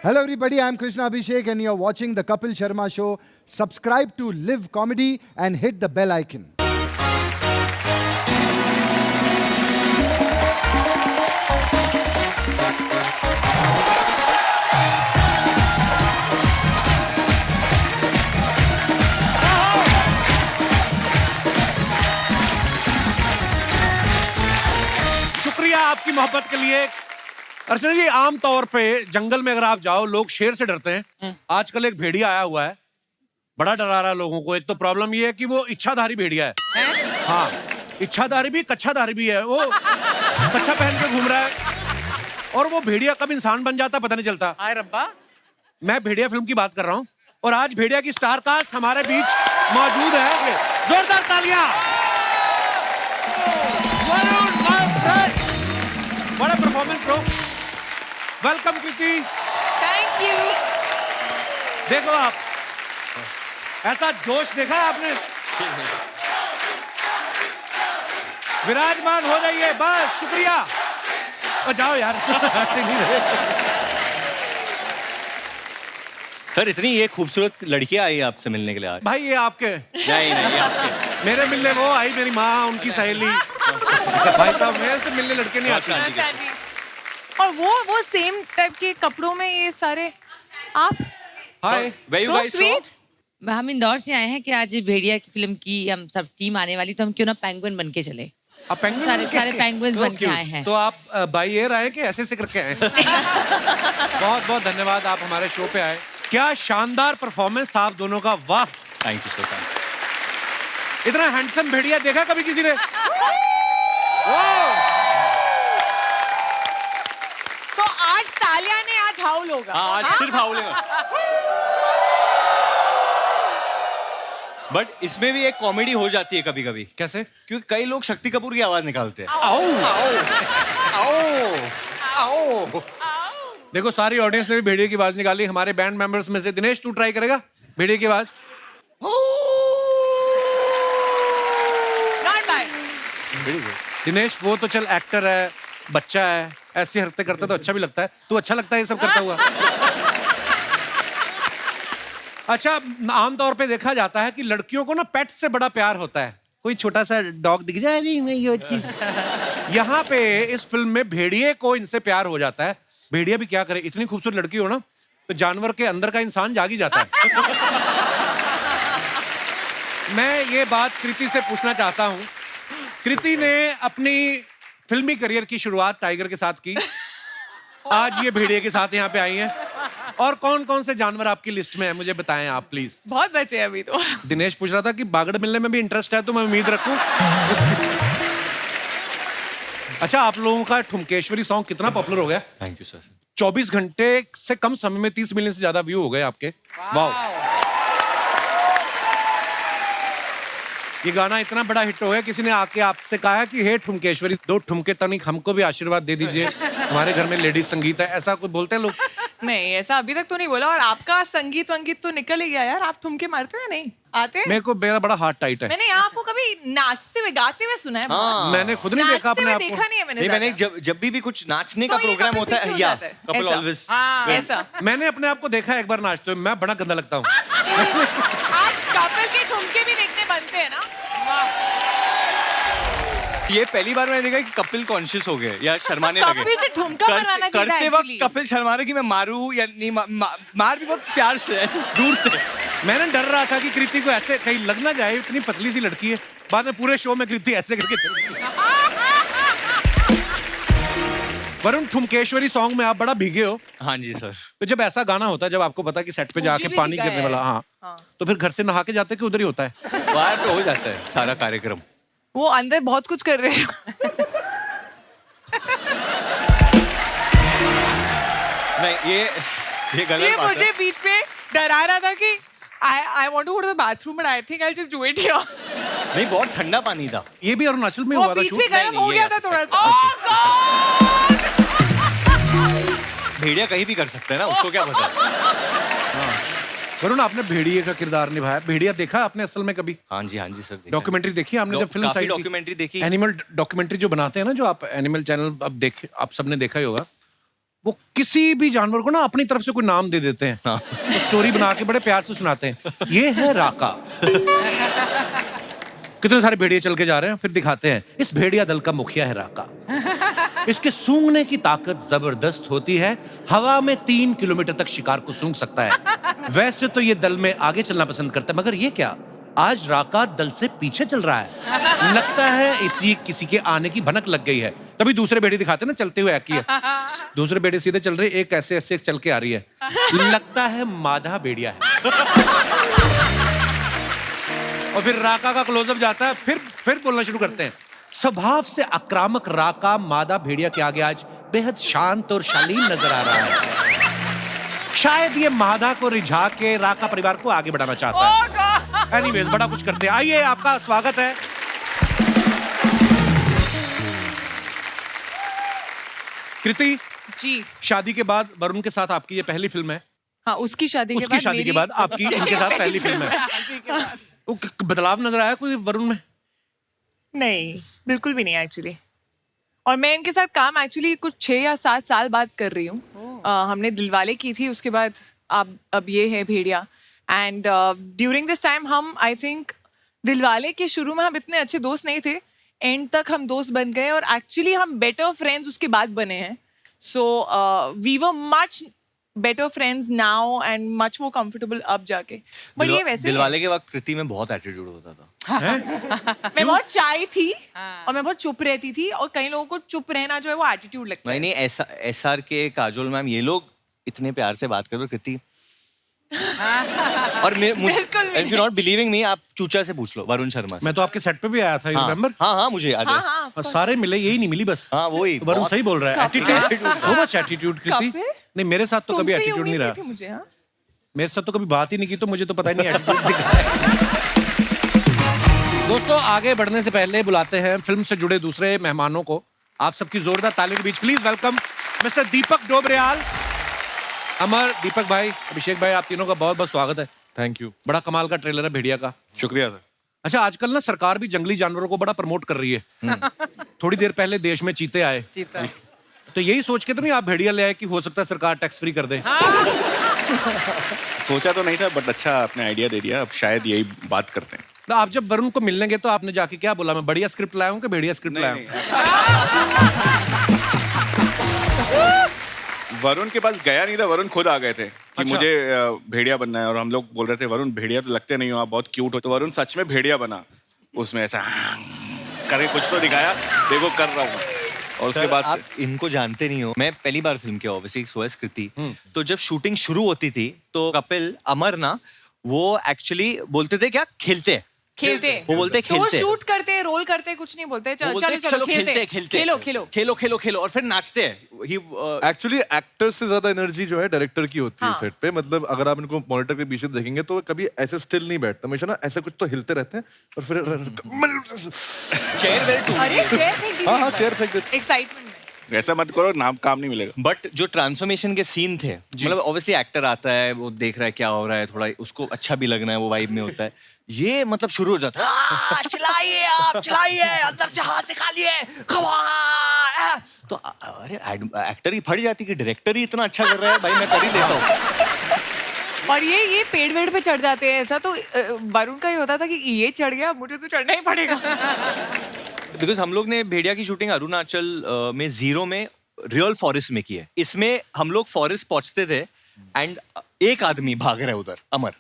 Hello everybody, I'm Krishna Abhishek and you're watching the Kapil Sharma Show. Subscribe to Live Comedy and hit the bell icon. शुक्रिया आपकी मोहब्बत के लिए। अर्चना जी, आम तौर पे जंगल में अगर आप जाओ, लोग शेर से डरते हैं। आजकल एक भेड़िया आया हुआ है, बड़ा डरा रहा है लोगों को। एक तो प्रॉब्लम ये है कि वो इच्छाधारी भेड़िया है। हाँ, इच्छाधारी भी कच्छाधारी भी है। वो कच्छा पहन के घूम रहा है और वो भेड़िया कब इंसान बन जाता पता नहीं चलता। हाय रब्बा। मैं भेड़िया फिल्म की बात कर रहा हूँ और आज भेड़िया की स्टार कास्ट हमारे बीच मौजूद है। जोरदार तालियां। बड़ा performance bro. Welcome Kriti. Thank you. देखो आप, ऐसा जोश देखा है आपने? विराजमान हो जाइए बस। शुक्रिया। और जाओ यार। सर, इतनी ये खूबसूरत लड़कियां आई आपसे मिलने के लिए आज। भाई ये आपके नहीं नहीं, ये आपके। मेरे मिलने वो आई, मेरी माँ, उनकी सहेली। भाई साहब, मेरे से मिलने लड़के नहीं आते। अच्छा जी। और वो सेम टाइप के कपड़ों में ये सारे आप। हाय। So sweet। हम इंदौर से आए हैं कि आज भेड़िया की फिल्म की हम सब टीम आने वाली, तो हम क्यों ना पेंगुइन बन के चले। आप पेंगुइन सारे पेंगुइन्स बन के आए हैं। तो आप बाई एयर आए कि ऐसे करके आए? बहुत बहुत धन्यवाद, आप हमारे शो पे आए। क्या शानदार परफॉर्मेंस था आप दोनों का। वाह, थैंक यू सर, थैंक इतना हैंडसम भेड़िया देखा कभी किसी ने? तो आज तालिया ने आज हाउल होगा। हाँ, आज सिर्फ हाउलेगा। बट इसमें भी एक कॉमेडी हो जाती है कभी कभी। कैसे? क्योंकि कई लोग शक्ति कपूर की आवाज निकालते हैं। आओ आओ आओ। देखो, सारी ऑडियंस ने भी भेड़िए की आवाज निकाली। हमारे बैंड मेंबर्स में से दिनेश, तू ट्राई करेगा भेड़िए की आवाज? Not bad। दिनेश, वो तो चल एक्टर है, बच्चा है, ऐसी हरकतें करता तो अच्छा भी लगता है। तू अच्छा लगता है ये सब करता हुआ। अच्छा, आमतौर पे देखा जाता है कि लड़कियों को ना पेट से बड़ा प्यार होता है। कोई छोटा सा डॉग दिख जाए, यहाँ पे इस फिल्म में भेड़िए को इनसे प्यार हो जाता है। भेड़िया भी क्या करे, इतनी खूबसूरत लड़की हो ना तो जानवर के अंदर का इंसान जाग ही जाता है। मैं ये बात कृति से पूछना चाहता हूँ। कृति ने अपनी फिल्मी करियर की शुरुआत टाइगर के साथ की, आज ये भेड़िए के साथ यहाँ पे आई हैं। और कौन कौन से जानवर आपकी लिस्ट में है, मुझे बताएं आप प्लीज। बहुत बचे हैं अभी तो। दिनेश पूछ रहा था कि बागड़ मिलने में भी इंटरेस्ट है, तो मैं उम्मीद रखूं। अच्छा, आप लोगों का ठुमकेश्वरी सॉन्ग कितना पॉपुलर हो गया? Thank you sir. 24 घंटे से कम समय में 30 मिलियन से ज्यादा व्यू हो गए आपके। वाह, ये गाना इतना बड़ा हिट हो गया, किसी ने आके आपसे कहा है कि हे ठुमकेश्वरी, 2 ठुमके तनिक हमको भी आशीर्वाद दे दीजिए, हमारे घर में लेडीज संगीत है। ऐसा कुछ बोलते हैं लोग? नहीं, ऐसा अभी तक तो नहीं बोला। और आपका संगीत वंगीत तो निकल ही गया यार। आप ठुमके मारते हैं नहीं आते? मेरे को मेरा बड़ा हार्ट टाइट है। मैंने यहाँ आपको कभी नाचते हुए गाते हुए सुना है? हाँ। मैंने खुद नहीं देखा अपने आप को। देखा नहीं है मैंने। नहीं, मैंने जब भी कुछ नाचने का तो ये प्रोग्राम कपिल होता पीछे है हो या जाता है। कपिल ऐसा। ऑलवेज। ऐसा। मैंने अपने आप को देखा एक बार नाचते हुए, मैं बड़ा गंदा लगता हूँ। आज कपिल के ठुमके भी देखने बनते हैं ना। ये पहली बार मैंने देखा कि कपिल कॉन्शियस हो गए या शर्माने लगे। कपिल से ठुमका बनवाना चाहिए था करते वक्त actually। कपिल शर्मा रहे कि मैं मारूं या नहीं। मार भी बहुत प्यार से, ऐसे दूर से। मैंने डर रहा था कि कृति को ऐसे कहीं लग ना जाए, इतनी पतली सी लड़की है। बाद में पूरे शो में कृति ऐसे करके चल। वरुण, ठुमकेश्वरी सॉन्ग में आप बड़ा भीगे हो। हाँ जी सर। तो जब ऐसा गाना होता है, जब आपको पता कि सेट पे जाके भी पानी भीगा गिरने है। वाला, हाँ, तो फिर घर से नहा के जाते कि उधर ही होता है? बाहर पे हो जाता है सारा कार्यक्रम। वो अंदर बहुत कुछ कर रहे हैं। नहीं, ये ये गलत बात मुझे है। बीच में डरा रहा था कि I want to go to the bathroom but I think I'll just do it here। नहीं, बहुत ठंडा पानी था। ये भी अरुणाचल में वो हुआ था बीच शूट? में गर्म हो ये गया था आपके थोड़ा साथ। सा। भेड़िया कहीं भी कर सकते हैं ना, उसको क्या पता। वरुण, आपने भेड़िए का किरदार निभाया। भेड़िया देखा आपने असल में कभी? हाँ जी सर, देखा। डॉक्यूमेंट्री देखी आपने जब फिल्म काफी साइड डॉक्यूमेंट्री देखी। एनिमल डॉक्यूमेंट्री जो बनाते हैं ना, जो आप एनिमल चैनल अब आप सबने देखा ही होगा। वो किसी भी जानवर को ना अपनी तरफ से कोई नाम दे देते हैं, तो स्टोरी बना के बड़े प्यार से सुनाते हैं। ये है राका। कितने सारे भेड़िए चल के जा रहे हैं, फिर दिखाते हैं इस भेड़िया दल का मुखिया है राका। इसके सूंघने की ताकत जबरदस्त होती है, हवा में 3 किलोमीटर तक शिकार को सूंघ सकता है। वैसे तो ये दल में आगे चलना पसंद करता है, मगर ये क्या, आज राका दल से पीछे चल रहा है। लगता है इसी किसी के आने की भनक लग गई है। तभी दूसरे भेड़िए दिखाते हैं ना चलते हुए एक ही है, दूसरे भेड़िए सीधे चल रहे, एक ऐसे ऐसे चल के आ रही है, लगता है माधा भेड़िया है। और फिर राका का क्लोजअप जाता है, फिर बोलना शुरू करते हैं। स्वभाव से आक्रामक राका मादा भेड़िया के आगे आज बेहद शांत और शालीन नजर आ रहा है। शायद ये मादा को रिझा के राका परिवार को आगे बढ़ाना चाहता है। एनीवेज, बड़ा कुछ करते हैं। आइए, आपका स्वागत है। कृति जी। शादी के बाद वरुण के साथ आपकी ये पहली फिल्म है। हाँ, उसकी शादी के उसकी बाद शादी के बाद आपकी इनके साथ पहली फिल्म है। शादी के बाद। वो बदलाव नजर आया कोई वरुण में? नहीं, बिल्कुल भी नहीं एक्चुअली। और मैं इनके साथ काम एक्चुअली कुछ 6 या 7 साल बाद कर रही हूँ। हमने दिलवाले की थी, उसके बाद अब ये है भेड़िया। एंड ड्यूरिंग दिस टाइम हम, आई थिंक, दिलवाले के शुरू में हम इतने अच्छे दोस्त नहीं थे, एंड तक हम दोस्त बन गए और एक्चुअली हम बेटर फ्रेंड्स उसके बाद बने हैं। So we were much better friends now and much more comfortable अब जाके। बट ये वैसे दिलवाले के वक्त कृति में बहुत एटीट्यूड होता था। मैं बहुत शाय थी और मैं बहुत चुप रहती थी, और कई लोगों को चुप रहना जो है वो एटीट्यूड लगता है। नहीं, ऐसा SR के काजोल मैम ये लोग इतने प्यार से बात कर रहे हो कृति। और if you're not believing me, आप चूचा से पूछ लो, वरुण शर्मा से। मैं तो आपके सेट पे भी आया था, you remember? हाँ, मुझे याद है। और सारे मिले, यही नहीं मिली बस। हाँ, वही वरुण सही बोल रहा है। एटीट्यूड, सो मच एटीट्यूड कृति। नहीं, मेरे साथ तो कभी एटीट्यूड नहीं रहा। मुझे, हाँ? मेरे साथ तो कभी बात ही नहीं की, तो मुझे तो पता ही नहीं एटीट्यूड दिखा है। दोस्तों, आगे बढ़ने से पहले बुलाते हैं फिल्म से जुड़े दूसरे मेहमानों को। आप सबकी जोरदार तालियों के बीच प्लीज वेलकम मिस्टर दीपक डोबरियाल। अमर, दीपक भाई, अभिषेक भाई, आप तीनों का बहुत बहुत स्वागत है। Thank you. बड़ा कमाल का ट्रेलर है भेड़िया का। शुक्रिया सर। अच्छा, आजकल ना सरकार भी जंगली जानवरों को बड़ा प्रमोट कर रही है। थोड़ी देर पहले देश में चीते आए, चीता। तो यही सोच के तो नहीं आप भेड़िया ले आए कि हो सकता है सरकार टैक्स फ्री कर दे? सोचा तो नहीं था, बट अच्छा आपने आइडिया दे दिया। अब शायद यही बात करते हैं। तो आप जब वरुण को मिलने गए तो आपने जाके क्या बोला, मैं बढ़िया स्क्रिप्ट लाया हूँ कि भेड़िया स्क्रिप्ट लाया हूँ? वरुण के पास गया नहीं था, वरुण खुद आ गए थे कि अच्छा। मुझे भेड़िया बनना है। और हम लोग बोल रहे थे वरुण भेड़िया तो लगते नहीं हो, आप बहुत क्यूट हो। तो वरुण सच में भेड़िया बना, उसमें ऐसा करके कुछ तो दिखाया, देखो कर रहा हूँ। और उसके बाद आप इनको जानते नहीं हो, मैं पहली बार फिल्म किया ऑब्वियसली, सोएस कृति। तो जब शूटिंग शुरू होती थी तो कपिल अमर ना, वो एक्चुअली बोलते थे क्या, खेलते वो बोलते तो वो खेलते, शूट करते, रोल करते, कुछ नहीं बोलते, वो चलो बोलते, चलो खेलते, खेलो खेलो खेलो और फिर नाचते हैं। एक्चुअली एक्टर से ज्यादा एनर्जी जो है डायरेक्टर की होती है हाँ। सेट पे। मतलब अगर आप इनको मॉनिटर के पीछे देखेंगे तो कभी ऐसे स्टिल नहीं बैठते, हमेशा ना ऐसे कुछ तो हिलते रहते हैं और फिर चेयर वेल टू। अरे चेयर फेंक दीजिए, हाँ, चेयर फेंक देते। एक्साइटमेंट में। ऐसा मत करो, नाम काम नहीं मिलेगा। बट जो ट्रांसफॉर्मेशन के सीन थे, मतलब ऑब्वियसली एक्टर आता है, वो देख रहा है क्या हो रहा है, थोड़ा उसको अच्छा भी लगना है, वो वाइब में होता है। ये मतलब शुरू हो जाता है, चलाइए आप, चलाइए, अंदर से हाथ निकालिए, तो अरे एक्टर ही फट जाती कि डायरेक्टर ही इतना अच्छा कर रहा है, भाई मैं कर ही देता हूँ। और ये पेड़ वेड़ पे चढ़ जाते हैं, ऐसा तो वरुण का ही होता था कि ये चढ़ गया, मुझे तो चढ़ना ही पड़ेगा। बिकॉज हम लोग ने भेड़िया की शूटिंग अरुणाचल में जीरो में रियल फॉरेस्ट में की है। इसमें हम लोग फॉरेस्ट पहुंचते थे एंड एक आदमी भाग रहा है उधर, अमर,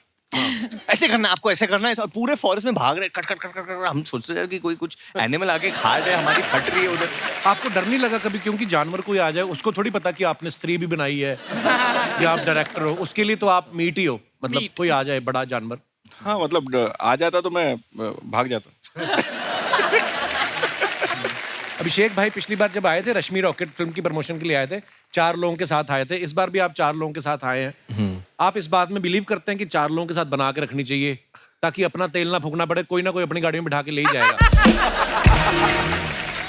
ऐसे करना है आपको, ऐसे करना है, और पूरे फॉरेस्ट में भाग रहे, cut cut cut cut cut. हम सोचते थे कि कोई कुछ एनिमल आके खा जाए, हमारी फट रही है उधर। आपको डर नहीं लगा कभी, क्योंकि जानवर कोई आ जाए, उसको थोड़ी पता कि आपने स्त्री भी बनाई है या आप डायरेक्टर हो, उसके लिए तो आप मीट ही हो, मतलब कोई आ जाए बड़ा जानवर। हाँ, मतलब आ जाता तो मैं भाग जाता। अभिषेक भाई पिछली बार जब आए थे रश्मि रॉकेट फिल्म की प्रमोशन के लिए आए थे, 4 लोगों के साथ आए थे। इस बार भी आप 4 लोगों के साथ आए हैं। आप इस बात में बिलीव करते हैं कि 4 लोगों के साथ बना के रखनी चाहिए ताकि अपना तेल ना फूकना पड़े, कोई ना कोई अपनी गाड़ी में बिठा के ले ही जाएगा?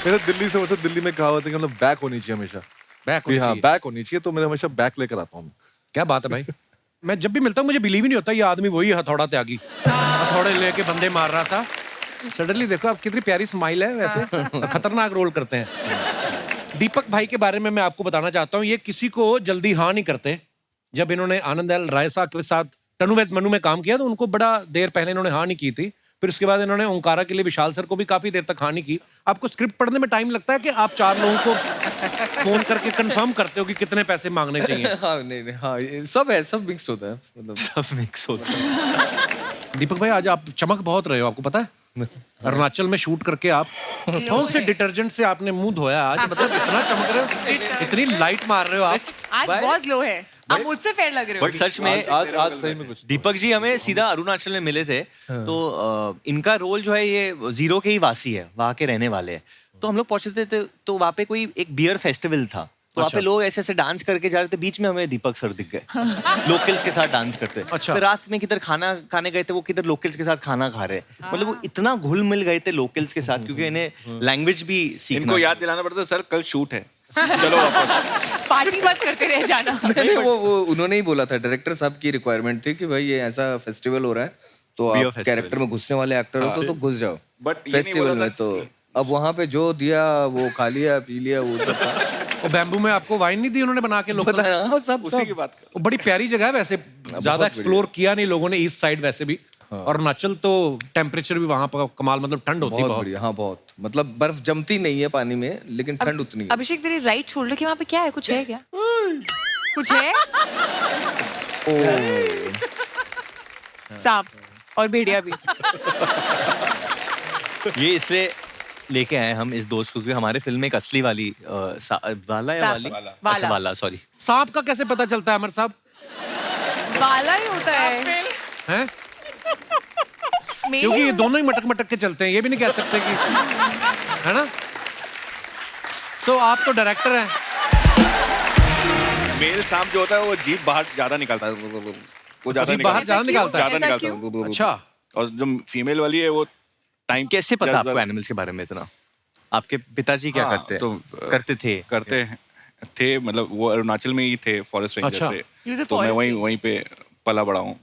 मेरे दिल्ली से मतलब दिल्ली में कहावत है कि मतलब बैक होनी चाहिए हमेशा। बैक हाँ, बैक होनी चाहिए, तो मैं हमेशा बैक लेकर आता हूँ। क्या बात है भाई। मैं जब भी मिलता हूँ मुझे बिलीव ही नहीं होता ये आदमी वही हथौड़ा त्यागी, हथौड़े लेके बंदे मार रहा था। सडनली देखो आप, कितनी प्यारी स्माइल है, वैसे खतरनाक रोल करते हैं। दीपक भाई के बारे में मैं आपको बताना चाहता हूँ, ये किसी को जल्दी हाँ नहीं करते। जब इन्होंने आनंद राय साहब के साथ तनु वैद मनु में काम किया तो उनको बड़ा देर पहले इन्होंने हाँ नहीं की थी। फिर उसके बाद इन्होंने ओंकारा के लिए विशाल सर को भी काफी देर तक हाँ नहीं की। आपको स्क्रिप्ट पढ़ने में टाइम लगता है कि आप 4 लोगों को फोन करके कंफर्म करते हो कि कितने पैसे मांगने चाहिए? हाँ नहीं हाँ ये सब है, सब मिक्स होता है मतलब सब मिक्स होता है। दीपक भाई आज आप चमक बहुत रहे हो, आपको पता है? अरुणाचल में शूट करके आप कौन से डिटर्जेंट से आपने मुंह धोया आज? मतलब इतना चमक रहे हो, इतनी लाइट मार रहे हो आप। आज बहुत लो है, आप मुझसे फेयर लग रहे हो। बट सच में आज सही में कुछ दीपक जी हमें सीधा अरुणाचल में मिले थे। तो इनका रोल जो है ये जीरो के ही वासी है, वहाँ के रहने वाले हैं। तो हम लोग पहुंचे थे तो वहाँ पे कोई एक बियर फेस्टिवल था, तो वहाँ पे लोग ऐसे ऐसे डांस करके जा रहे थे। बीच में हमें दीपक सर दिख गए लोकल्स के साथ डांस करते। अच्छा। फिर रात में किधर खाना खाने गए थे, वो किधर लोकल्स के साथ खाना खा रहे। मतलब वो इतना घुल मिल गए थे लोकल्स के साथ, क्योंकि इन्हें लैंग्वेज भी सीखना इनको याद दिलाना पड़ता है, सर कल शूट है, चलो वापस। पार्टी मत करते रह जाना। नहीं वो उन्होंने ही बोला था, डायरेक्टर साहब की रिक्वायरमेंट थी कि भाई ये ऐसा फेस्टिवल हो रहा है तो Beer आप festival। कैरेक्टर में घुसने वाले एक्टर हो तो घुस जाओ But ये नहीं फेस्टिवल बोला में। था तो अब वहाँ पे जो दिया वो खा लिया पी लिया वो सब था। वो बैम्बू में आपको वाइन नहीं दी उन्होंने बना के? लोग पता है हाँ, सब उसी की बात कर। वो बड़ी प्यारी जगह है वैसे, ज्यादा एक्सप्लोर किया नहीं लोगों ने ईस्ट साइड वैसे भी। और अरुणाचल तो टेम्परेचर भी वहां पर कमाल, मतलब ठंड होती है बहुत बहुत। बढ़िया हाँ बहुत, मतलब बर्फ जमती नहीं है पानी में लेकिन ठंड उतनी है। अभिषेक तेरी राइट शोल्डर के वहाँ पे क्या है? कुछ है क्या? कुछ है? सांप और भेड़िया भी। ये इसलिए लेके आए हम इस दोस्त को, क्योंकि हमारे फिल्म में एक असली वाली वाला या सांप। वाली वाला। अच्छा वाला सॉरी सांप का कैसे पता चलता है अमर साहब? वाला ही होता है। हैं? मेरी- क्योंकि ये दोनों ही मटक मटक के चलते हैं, ये भी नहीं कह सकते कि, है ना? तो आप तो डायरेक्टर हैं। मेल सांप जो होता है वो जीभ बाहर ज्यादा निकालता है, वो ज्यादा जीभ बाहर ज्यादा निकालता है? ऐसा है। अच्छा। और जो फीमेल वाली है वो टाइम कैसे पता आपको एनिमल्स के बारे में इतना? आपके पिताजी क्या हाँ, करते तो, करते थे? करते थे, मतलब वो अरुणाचल में ही थे, फॉरेस्ट अच्छा। रेंजर He was थे। a तो मैं forest वहीं पे पला बड़ा हूँ।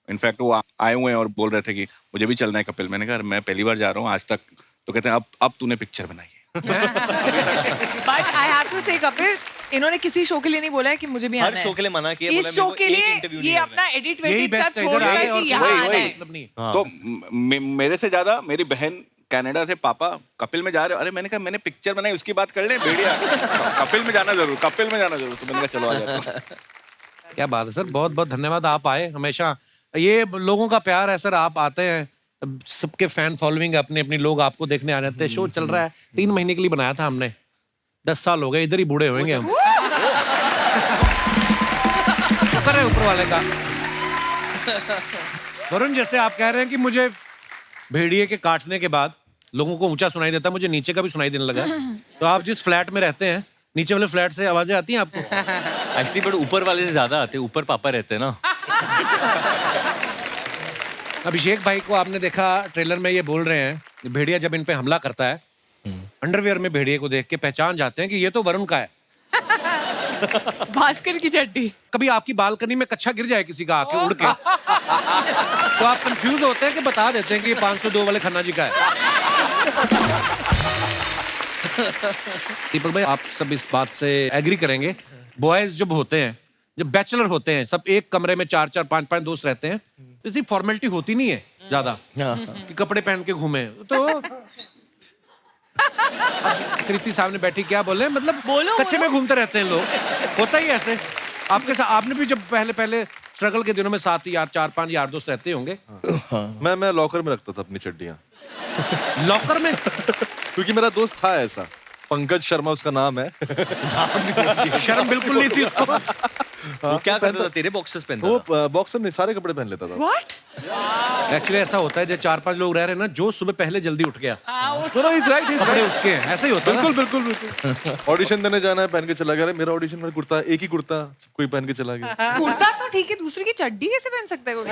इनफैक्ट वो आए हुए हैं और बोल रहे थे कि मुझे भी चलना है कपिल। मैंने कहा मैं पहली बार जा रहा हूँ आज तक। तो कहते हैं अब तूने पिक्चर बनाई है। बट आई हैव टू से कपिल, इन्होंने किसी शो के लिए नहीं बोला है कि मुझे भी हर आना है। शो के लिए मना किया, बोला इस शो मेरे को के एक लिए इंटरव्यू ये नहीं करना अपना एडिट यही वेडिट बेस्ट सब है, छोड़ इधर रहे आए हैं और कि यहाँ आना है। मतलब नहीं। तो मेरे से ज्यादा मेरी बहन कनाडा से, पापा कपिल में जा रहे हो? अरे मैंने कहा मैंने पिक्चर बनाई, उसकी बात कर ले भेड़िया। कपिल में जाना जरूर, कपिल में जाना जरूर। तो मैंने कहा चलो आ जाते हैं। क्या बात है सर, बहुत बहुत धन्यवाद, आप आए। हमेशा ये लोगों का प्यार है सर, आप आते हैं, सबके फैन फॉलोइंग अपने अपनी लोग आपको देखने आ जाते हैं। शो चल रहा है, 3 महीने के लिए बनाया था हमने, 10 साल हो गए, इधर ही बूढ़े होंगे हम। शुक्र है ऊपर वाले का। वरुण, जैसे आप कह रहे हैं कि मुझे भेड़िए के काटने के बाद लोगों को ऊंचा सुनाई देता, मुझे नीचे का भी सुनाई देने लगा। तो आप जिस फ्लैट में रहते हैं, नीचे वाले फ्लैट से आवाजें आती हैं आपको? एक्चुअली बट ऊपर वाले से ज्यादा आते हैं, ऊपर पापा रहते हैं ना। अभिषेक भाई को आपने देखा ट्रेलर में, ये बोल रहे हैं भेड़िया जब इन पे हमला करता है, अंडरवियर में भेड़िए को देख के पहचान जाते हैं कि ये तो वरुण का है। भास्कर की चड्डी। कभी आपकी बालकनी में कच्छा गिर जाए किसी का आके उड़ के, तो आप कंफ्यूज होते हैं कि बता देते हैं कि ये 502 वाले खन्ना जी का है। दीपक भाई, आप सब इस बात से एग्री करेंगे, बॉयज जब होते हैं, जब बैचलर होते हैं, सब एक कमरे में 4-4, 5-5 दोस्त रहते हैं, तो इतनी फॉर्मेलिटी होती नहीं है ज्यादा कि कपड़े पहन के घूमे। तो कृति सामने बैठी क्या बोले, मतलब कच्छे में घूमते रहते हैं लोग, होता ही ऐसे। आपके साथ आपने भी जब पहले स्ट्रगल के दिनों में साथ यार 4-5 यार दोस्त रहते होंगे। मैं लॉकर में रखता था अपनी चड्डियाँ, लॉकर में? क्योंकि मेरा दोस्त था ऐसा, पंकज शर्मा उसका नाम है। शर्म बिल्कुल नहीं थी उसको। वो क्या करता था? तेरे बॉक्सेस पहनता था? वो बॉक्सर नहीं, सारे कपड़े पहन लेता था। What? एक्चुअली ऐसा होता है, जब 4-5 लोग रह रहे हैं ना, जो सुबह पहले जल्दी उठ गया, कपड़े उसके हैं, ऐसे ही होता है ना? बिल्कुल। ऑडिशन देने जाना है, पहन के चला गया। अरे मेरा ऑडिशन में कुर्ता, एक ही कुर्ता, कोई पहन के चला गया। कुर्ता तो ठीक है, दूसरे की चड्डी कैसे पहन सकता है कोई?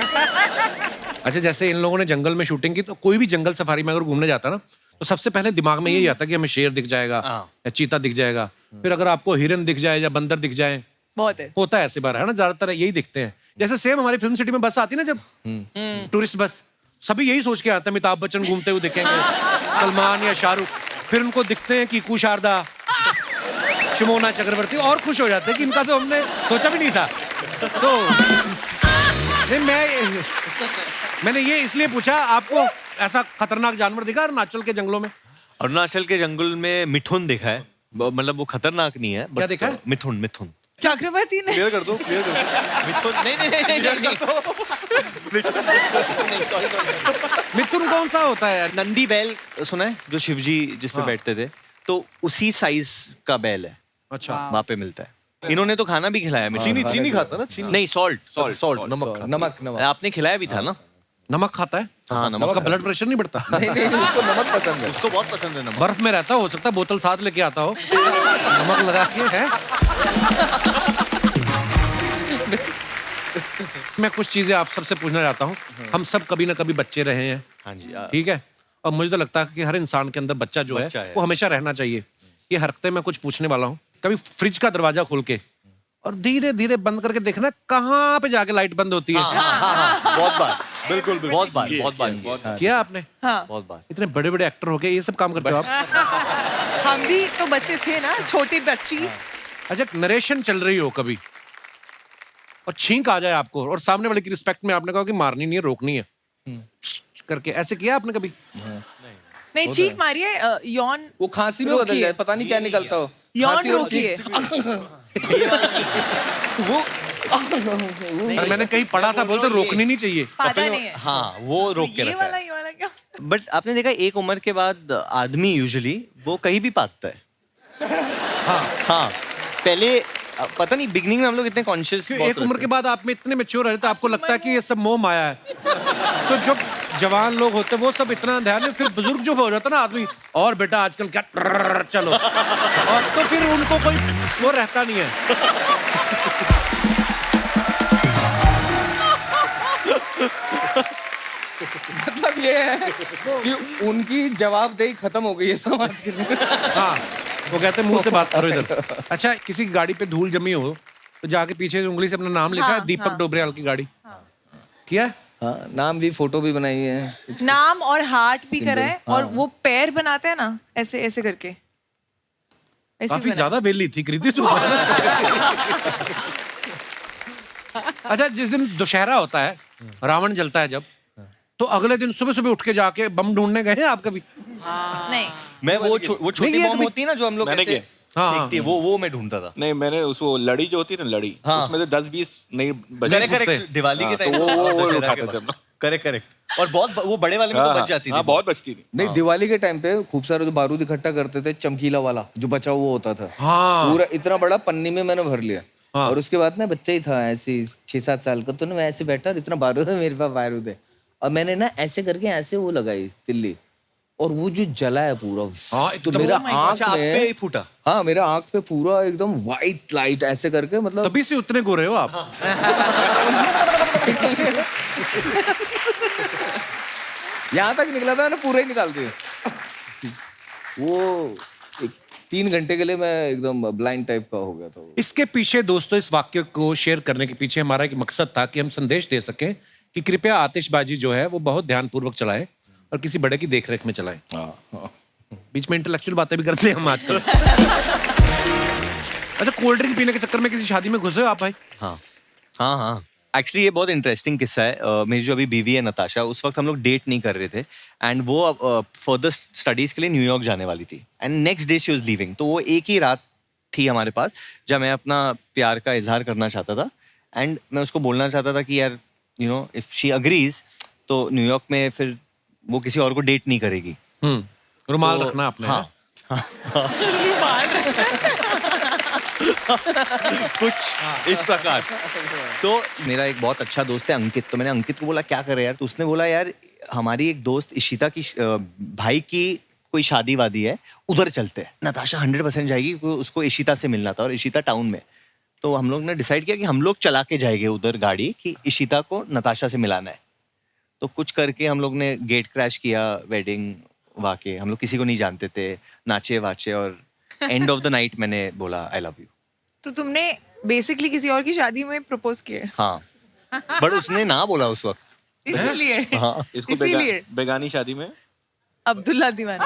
अच्छा, जैसे इन लोगों ने जंगल में शूटिंग की, तो कोई भी जंगल सफारी में अगर घूमने जाता ना, तो सबसे पहले दिमाग में यही आता कि हमें शेर दिख जाएगा या चीता दिख जाएगा, फिर अगर आपको हिरन दिख जाए या बंदर दिख जाए, बहुत है। होता है ऐसे बार, है ना, ज्यादातर यही दिखते हैं। जैसे सेम हमारी फिल्म सिटी में बस आती ना, जब टूरिस्ट बस, सभी यही सोच के आते हैं अमिताभ बच्चन घूमते हुए दिखेंगे, सलमान या शाहरुख, फिर उनको दिखते हैं कीकू शारदा, शिमोना चक्रवर्ती और खुश हो जाते कि इनका तो हमने सोचा भी नहीं था। तो नहीं, मैंने ये इसलिए पूछा, आपको ऐसा खतरनाक जानवर दिखा अरुणाचल के जंगलों में? अरुणाचल के जंगल में मिठुन देखा है, मतलब वो खतरनाक नहीं है। क्या देखा है? मिठुन मिठुन चक्रवर्ती ने क्लियर कर दो, क्लियर कर दो। मिठुन नहीं मिथुन कौन सा होता है यार? नंदी बैल सुना है, जो शिवजी जिस पे बैठते थे, तो उसी साइज का बैल है, अच्छा। वहाँ पे मिलता है। इन्होंने तो खाना भी खिलाया मिठुन। चीनी चीनी खाता ना, चीनी नहीं, सॉल्ट सॉल्ट नमक खाता। नमक नमक आपने खिलाया भी था ना? नमक खाता है? हाँ, नमक उसका ब्लड प्रेशर नहीं बढ़ता? नहीं नहीं उसको नमक पसंद है। उसको बहुत पसंद है नमक। बर्फ में रहता हो सकता है बोतल साथ लेके आता हो, नमक लगा के है। मैं कुछ चीजें आप सबसे पूछना चाहता हूँ। हम सब कभी ना कभी बच्चे रहे हैं, हाँ जी। ठीक है? और मुझे तो लगता है कि हर इंसान के अंदर बच्चा जो बच्चा है है। वो हमेशा रहना चाहिए। ये हरकतें मैं कुछ पूछने वाला हूँ। कभी फ्रिज का दरवाजा खोल के और धीरे धीरे बंद करके देखना कहाँ पे जाके लाइट बंद होती है। हाँ, बहुत बार, बिल्कुल बहुत बार किया। किया आपने? हाँ। बहुत बार। इतने बड़े बड़े एक्टर हो गए, ये सब काम करते हो आप? हम भी तो बच्चे थे ना, छोटी बच्ची। अच्छा, नरेशन चल रही हो कभी और छींक आ जाए आपको और सामने वाले की रिस्पेक्ट में आपने कहा कि मारनी नहीं है, रोकनी है करके, ऐसे किया आपने कभी? नहीं, चीख मारिए, यौन वो खांसी में बदल जाए, पता नहीं क्या निकलता हो। यौन खांसी और रोकिए। वो और मैंने कहीं पढ़ा था, बोलते रोकनी नहीं चाहिए। पता नहीं है। हाँ, वो रोक के ये रखा वाला है। ये वाला क्या? बट आपने देखा एक उम्र के बाद आदमी यूजुअली वो कहीं भी पाता है। हाँ, पहले पता नहीं, बिगनिंग में हम लोग इतने कॉन्शियस एक उम्र के बाद आप में इतने मैच्योर रहते, आपको लगता है कि ये सब मोह माया है। तो जो जवान लोग होते हैं वो सब इतना ध्यान नहीं, फिर बुजुर्ग जो हो जाता है ना आदमी, और बेटा आजकल क्या चलो, और तो फिर उनको कोई वो रहता नहीं है। मतलब ये है कि उनकी जवाबदेही खत्म हो गई है समाज के लिए। हाँ, वो कहते हैं मुंह से बात करो इधर। अच्छा, किसी की गाड़ी पे धूल जमी हो तो जाके पीछे से उंगली से अपना नाम लिखा है, दीपक डोबरियाल की गाड़ी किया है? हाँ, नाम भी, फोटो भी बनाई है। नाम और हार्ट भी करा है, और वो पैर बनाते हैं ना, ऐसे ऐसे करके, ऐसे काफी बनाए। ज्यादा वेली थी कृति तू। अच्छा, जिस दिन दशहरा होता है, रावण जलता है जब, तो अगले दिन सुबह सुबह उठ के जाके बम ढूंढने गए हैं आप कभी? नहीं, मैं वो छोटी नहीं, ये बम तो होती है ना जो हम लोग मैंने ऐसे हाँ, फेंकते हैं, वो मैं ढूंढता था। नहीं, मैंने उसको लड़ी जो होती है ना, लड़ी, हाँ। उसमें से 10-20 नहीं बचे। करेक्ट करेक्ट, दिवाली के हाँ, टाइम तो वो उठाते थे हम लोग। करेक्ट करेक्ट, और बहुत वो बड़े वाले में तो बच जाती थी। हाँ, बहुत बचती थी। नहीं, दिवाली के टाइम पे खूब सारे जो बारूद इकट्ठा करते थे, चमकीला वाला जो बचा हुआ होता था, हाँ। पूरा इतना बड़ा पन्नी में मैंने भर लिया। और उसके बाद ना बच्चा ही था ऐसे 6-7 साल का, तो ना मैं ऐसे बैठा और इतना बारूद है, मेरे पास बारूद है, और मैंने ना ऐसे करके ऐसे वो लगाई तिल्ली, और वो जो जला है पूरा, तो मेरा आँख अच्छा, आप पे ही में, फूटा? हाँ, मेरा आँख पे पूरा एकदम व्हाइट लाइट ऐसे करके, मतलब तभी से उतने गोरे हो आप। यहाँ तक निकला था, मैंने पूरा ही निकाल दिया। वो 3 घंटे के लिए मैं एकदम ब्लाइंड टाइप का हो गया था। इसके पीछे दोस्तों, इस वाक्य को शेयर करने के पीछे हमारा एक मकसद था कि हम संदेश दे सकें कि कृपया आतिशबाजी जो है वो बहुत ध्यानपूर्वक चलाएं और किसी बड़े की देखरेख में चलाएं। बीच में इंटेलेक्चुअल बातें भी करते हैं हम आजकल। अच्छा, कोल्ड ड्रिंक पीने के चक्कर में किसी शादी में घुसे हो आप भाई? हाँ हाँ हाँ, एक्चुअली ये बहुत इंटरेस्टिंग किस्सा है। मेरी जो अभी बीवी है नताशा, उस वक्त हम लोग डेट नहीं कर रहे थे, एंड वो फर्दर स्टडीज के लिए न्यूयॉर्क जाने वाली थी, and next day she was leaving. तो वो एक ही रात थी हमारे पास जब मैं अपना प्यार का इजहार करना चाहता था, एंड मैं उसको बोलना चाहता था कि यार you know if she agrees तो न्यूयॉर्क में फिर वो किसी और को डेट नहीं करेगी। रुमाल तो- रखना आपने। हाँ, कुछ इस प्रकार। तो मेरा एक बहुत अच्छा दोस्त है अंकित, तो मैंने अंकित को बोला क्या करे यार, तो उसने बोला यार हमारी एक दोस्त इशिता की भाई की कोई शादी वादी है, उधर चलते हैं। नताशा 100% जाएगी क्योंकि उसको इशिता से मिलना था और इशिता टाउन में। तो हम लोग ने डिसाइड किया कि हम लोग चला के जाएंगे उधर गाड़ी, कि इशिता को नताशा से मिलाना है। तो कुछ करके हम लोग ने गेट क्रैश किया, वेडिंग वाके, हम लोग किसी को नहीं जानते थे, नाचे वाचे, और एंड ऑफ द नाइट मैंने बोला आई लव यू। तो तुमने बेसिकली किसी और की शादी में प्रपोज किया? हाँ, बट उसने ना बोला उस वक्त। इसलिए हाँ, इसको इसीलिए बेगानी शादी में अब्दुल्ला दीवाना।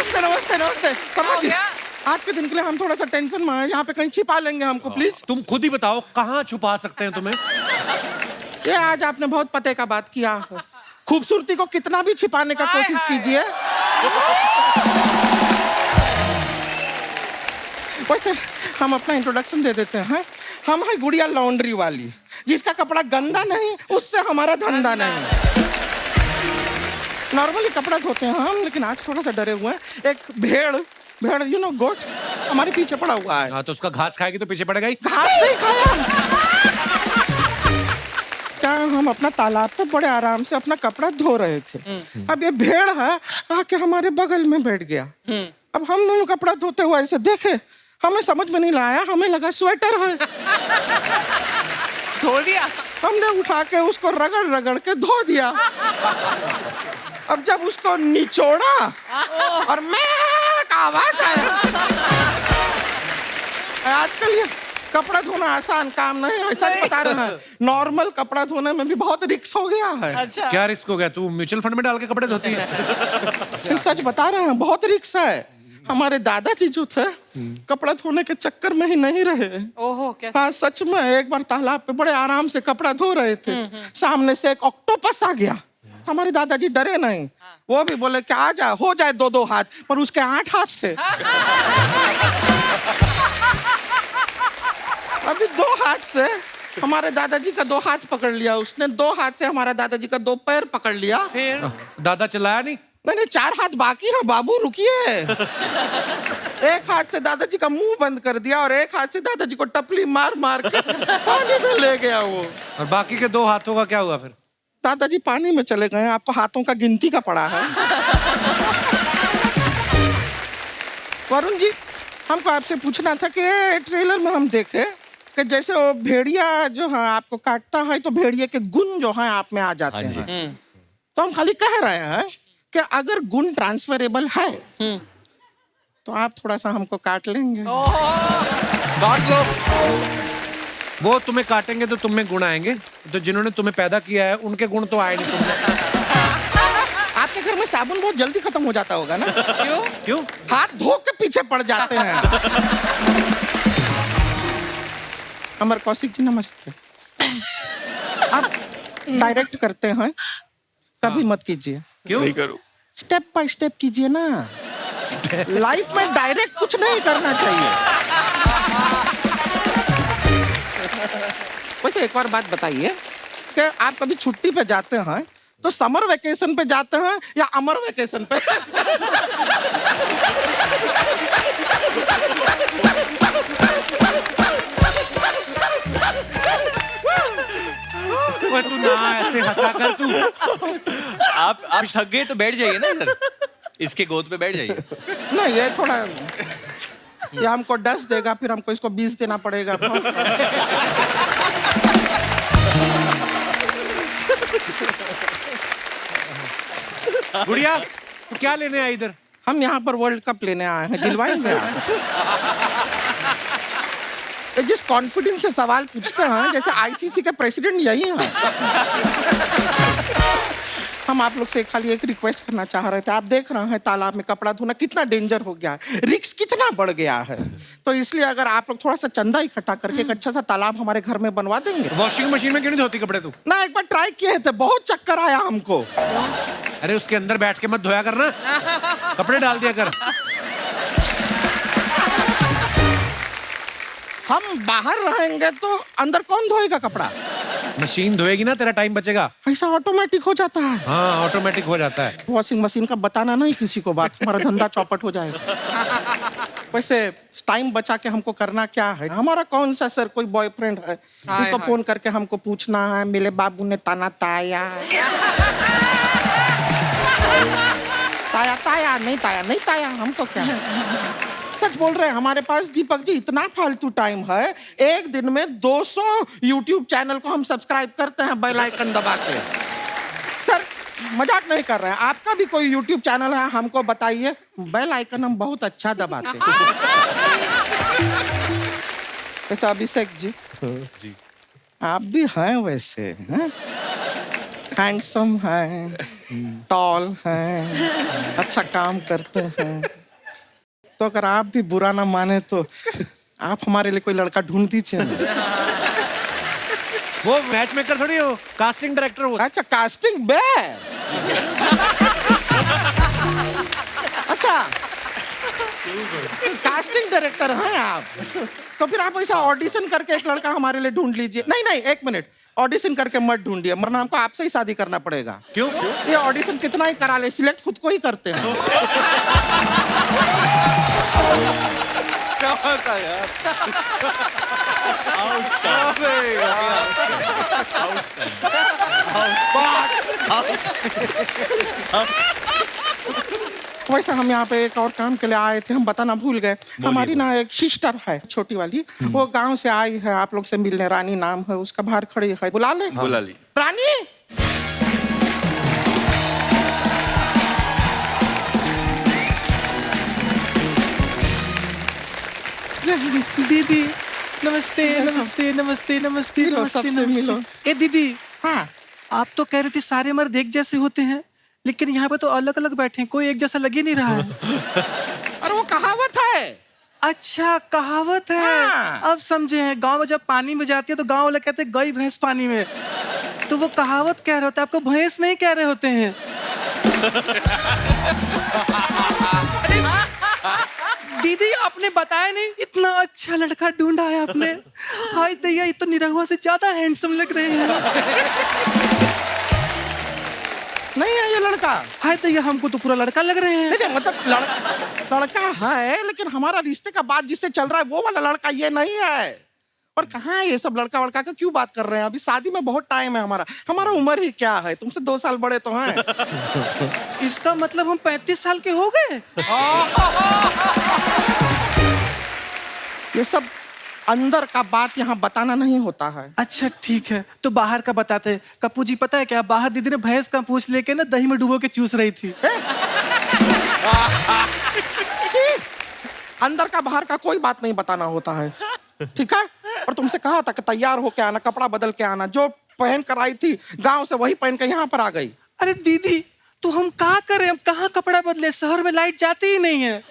नमस्ते नमस्ते नमस्ते शर्मा जी, गया? आज के दिन के लिए हम थोड़ा सा टेंशन में हैं, यहाँ पे कहीं छिपा लेंगे हमको प्लीज। तुम खुद ही बताओ कहाँ छुपा सकते हैं तुम्हें? ये आज आपने बहुत पते का बात किया। खूबसूरती को कितना भी छिपाने का हाय, कोशिश हाय। कीजिए, वैसे हम अपना इंट्रोडक्शन दे देते हैं। हम है गुड़िया लॉन्ड्री वाली, जिसका कपड़ा गंदा नहीं उससे हमारा धंधा नहीं। नॉर्मली कपड़ा धोते हैं हम, लेकिन आज थोड़ा सा डरे हुए हैं। एक भेड़ भेड़ यू नो गोट हमारे पीछे पड़ा हुआ है। हाँ तो उसका घास खाएगी तो पीछे पड़ेगा ही। घास नहीं खाया। क्या हम अपना तालाब पे बड़े आराम से अपना कपड़ा धो रहे थे, अब ये भेड़ है आके हमारे बगल में बैठ गया। अब हम दोनों कपड़ा धोते हुए ऐसे देखे, हमें समझ में नहीं लाया, हमें लगा स्वेटर है। धो दिया? हमने उठा के उसको रगड़ रगड़ के धो दिया। अब जब उसको निचोड़ा और मैं का आवाज आया। आजकल ये कपड़ा धोना आसान काम नहीं है, सच बता रहे हैं। नॉर्मल कपड़ा धोने में भी बहुत रिस्क हो गया है। अच्छा। क्या रिस्क हो गया? तू म्यूचुअल फंड में डाल के कपड़े धोती है? सच बता रहे हैं, बहुत रिस्क है। हमारे दादाजी जो थे कपड़ा धोने के चक्कर में ही नहीं रहे। ओहो, कैसे? हाँ सच में, एक बार तालाब पे बड़े आराम से कपड़ा धो रहे थे, सामने से एक ऑक्टोपस आ गया। हमारे दादाजी डरे नहीं, वो भी बोले कि आ जाए, हो जाए 2-2 हाथ, पर उसके 8 हाथ थे। अभी 2 हाथ से हमारे दादाजी का 2 हाथ पकड़ लिया उसने, 2 हाथ से हमारा दादाजी का 2 पैर पकड़ लिया। फिर दादा चिल्लाया नहीं? नहीं 4 हाथ बाकी है बाबू, रुकिए। एक हाथ से दादाजी का मुंह बंद कर दिया और एक हाथ से दादाजी को टपली मार मार के पानी में ले गया वो। और बाकी के 2 हाथों का क्या हुआ फिर? दादाजी पानी में चले गए। आपको हाथों का गिनती का पड़ा है। वरुण जी, हमको आपसे पूछना था कि ट्रेलर में हम देखे कि जैसे वो भेड़िया जो है आपको काटता है तो भेड़िए के गुण जो है आप में आ जाते हैं। तो हम खाली कह रहे हैं कि अगर गुण ट्रांसफरेबल है तो आप थोड़ा सा हमको काट लेंगे। काट लो। वो तुम्हें काटेंगे तो तुम में गुण आएंगे, तो जिन्होंने तुम्हें पैदा किया है उनके गुण तो आए नहीं तुमने। आपके घर में साबुन बहुत जल्दी खत्म हो जाता होगा ना? क्यों? क्यों? हाथ धो के पीछे पड़ जाते हैं। अमर कौशिक जी नमस्ते। आप डायरेक्ट करते हैं, कभी मत कीजिए। क्यों? नहीं करूँ। स्टेप बाय स्टेप कीजिए ना। लाइफ में डायरेक्ट कुछ नहीं करना चाहिए। वैसे एक और बात बताइए कि आप कभी छुट्टी पे जाते हैं तो समर वेकेशन पे जाते हैं या अमर वेकेशन पे? ओए तू ना ऐसे हंसा कर तू। आप थक गए तो बैठ जाइए ना इधर, इसके गोद पे बैठ जाइए। नहीं ये थोड़ा, ये हमको 10 देगा, फिर हमको इसको 20 देना पड़ेगा। गुड़िया तू क्या लेने आई इधर? हम यहाँ पर वर्ल्ड कप लेने आए हैं, दिलवाएंगे आप? ये जिस कॉन्फिडेंस से सवाल पूछते हैं जैसे आईसीसी के प्रेसिडेंट यही हैं। हम आप लोग से खाली एक रिक्वेस्ट करना चाह रहे थे। आप देख रहे हैं तालाब में कपड़ा धोना कितना डेंजर हो गया है, रिस्क कितना बढ़ गया है। तो इसलिए अगर आप लोग थोड़ा सा चंदा इकट्ठा करके एक अच्छा सा तालाब हमारे घर में बनवा देंगे। वॉशिंग मशीन में क्यों नहीं धोती कपड़े तू? ना एक बार ट्राई किए थे, बहुत चक्कर आया हमको। अरे उसके अंदर बैठ के मत धोया करना, कपड़े डाल दिया कर। हम बाहर रहेंगे तो अंदर कौन धोएगा कपड़ा? मशीन धोएगी ना, तेरा टाइम बचेगा। ऐसा ऑटोमेटिक हो जाता है। हाँ ऑटोमेटिक हो जाता है। वॉशिंग मशीन का बताना नहीं किसी को बात, हमारा धंधा चौपट हो जाएगा। वैसे टाइम बचा के हमको करना क्या है? हमारा कौन सा सर कोई बॉयफ्रेंड है इसको फोन करके हमको पूछना है मेरे बाबू ने ताना ताया ताया ताया नहीं ताया नहीं ताया, हमको क्या है? सच बोल रहे हैं, हमारे पास दीपक जी इतना फालतू टाइम है, एक दिन में 200 YouTube चैनल को हम सब्सक्राइब करते हैं बेल आइकन दबा के। सर मजाक नहीं कर रहे हैं, आपका भी कोई YouTube चैनल है हमको बताइए, बेल आइकन हम बहुत अच्छा दबाते हैं। वैसे अभिषेक जी, जी आप भी हैं वैसे हैं? हैंडसम है, टॉल है, अच्छा काम करते हैं। तो अगर आप भी बुरा ना माने तो आप हमारे लिए कोई लड़का ढूंढ दीजिए ना। वो मैच मेकर थोड़ी हो, कास्टिंग डायरेक्टर हो। अच्छा कास्टिंग बे। अच्छा कास्टिंग डायरेक्टर हैं आप। तो फिर आप ऐसा ऑडिशन करके एक लड़का हमारे लिए ढूंढ लीजिए। नहीं नहीं, एक मिनट, ऑडिशन करके मत ढूंढिए, वरना हमको आपसे ही शादी करना पड़ेगा। क्यों? ये ऑडिशन कितना ही करा ले, सिलेक्ट खुद को ही करते हैं। क्या बात है यार। वैसे हम यहाँ पे एक और काम के लिए आए थे, हम बताना भूल गए। हमारी ना एक सिस्टर है छोटी वाली, वो गांव से आई है आप लोग से मिलने। रानी नाम है उसका, बाहर खड़ी है, बुला ले। बुला ली। रानी दीदी नमस्ते नमस्ते नमस्ते नमस्ते मिलो, नमस्ते सबसे नमस्ते। मिलो। ए दीदी, हाँ आप तो कह रहे थे सारे मर्द एक जैसे होते हैं, लेकिन यहाँ पे तो अलग अलग बैठे हैं, कोई एक जैसा लग ही नहीं रहा है। अरे वो कहावत है। अच्छा कहावत है। हाँ। अब समझे हैं, गांव में जब पानी में जाती है तो गांव वाले कहते हैं गई भैंस पानी में, तो वो कहावत कह रहे होते हैं, आपको भैंस नहीं कह रहे होते हैं। दीदी आपने बताया नहीं, इतना अच्छा लड़का ढूंढा है आपने। हाय दैया, ये तो निरहुआ से ज्यादा हैंडसम लग रहे हैं। नहीं है ये लड़का। हाय दैया, हमको तो पूरा लड़का लग रहे हैं। नहीं नहीं, मतलब लड़का है, लेकिन हमारा रिश्ते का बात जिससे चल रहा है वो वाला लड़का ये नहीं है। और कहाँ है ये सब लड़का वड़का का क्यों बात कर रहे हैं? अभी शादी में बहुत टाइम है हमारा उम्र ही क्या है, तुमसे 2 साल बड़े तो हैं। इसका मतलब हम 35 साल के हो गए। ये सब अंदर का बात यहाँ बताना नहीं होता है। अच्छा ठीक है, तो बाहर का बताते हैं। कप्पू जी पता है क्या, बाहर दीदी ने भैंस का पूंछ लेके ना दही में डुबो के चूस रही थी। सी, अंदर का बाहर का कोई बात नहीं बताना होता है, ठीक है? और तुमसे कहा था कि तैयार होके आना, कपड़ा बदल के आना। जो पहन कर आई थी गांव से वही पहन के यहाँ पर आ गई। अरे दीदी, तो हम क्या करें, हम कहाँ कपड़ा बदले, शहर में लाइट जाती ही नहीं है।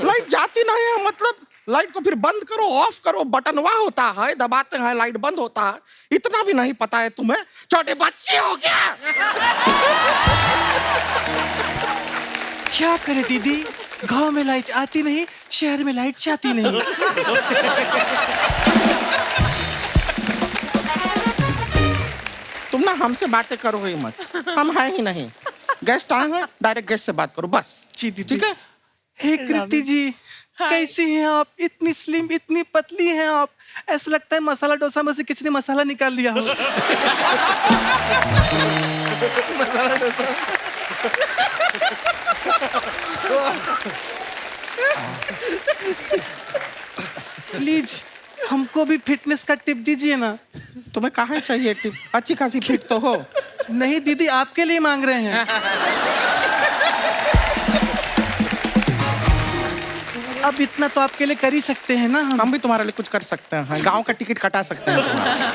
लाइट जाती नहीं है मतलब लाइट को फिर बंद करो, ऑफ करो, बटनवा होता है, दबाते हैं लाइट बंद होता है। इतना भी नहीं पता है तुम्हें? छोटे बच्चे हो क्या? क्या करे दीदी, गांव में लाइट आती नहीं, शहर में लाइट जाती नहीं। तुम ना हमसे बातें करो ही मत, हम हैं ही नहीं। गेस्ट आए हैं, डायरेक्ट गेस्ट से बात करो बस। जी दीदी। ठीक है? हे कृति जी, कैसी हैं आप? इतनी स्लिम, इतनी पतली हैं आप, ऐसा लगता है मसाला डोसा में से किसी ने मसाला निकाल लिया हो। प्लीज हमको भी फिटनेस का टिप दीजिए ना। तुम्हें कहाँ चाहिए टिप? अच्छी खासी फिट तो हो। नहीं दीदी, आपके लिए मांग रहे हैं। अब इतना तो आपके लिए कर ही सकते हैं ना हम भी तुम्हारे लिए कुछ कर सकते हैं। गांव का टिकट कटा सकते हैं तुम्हारा।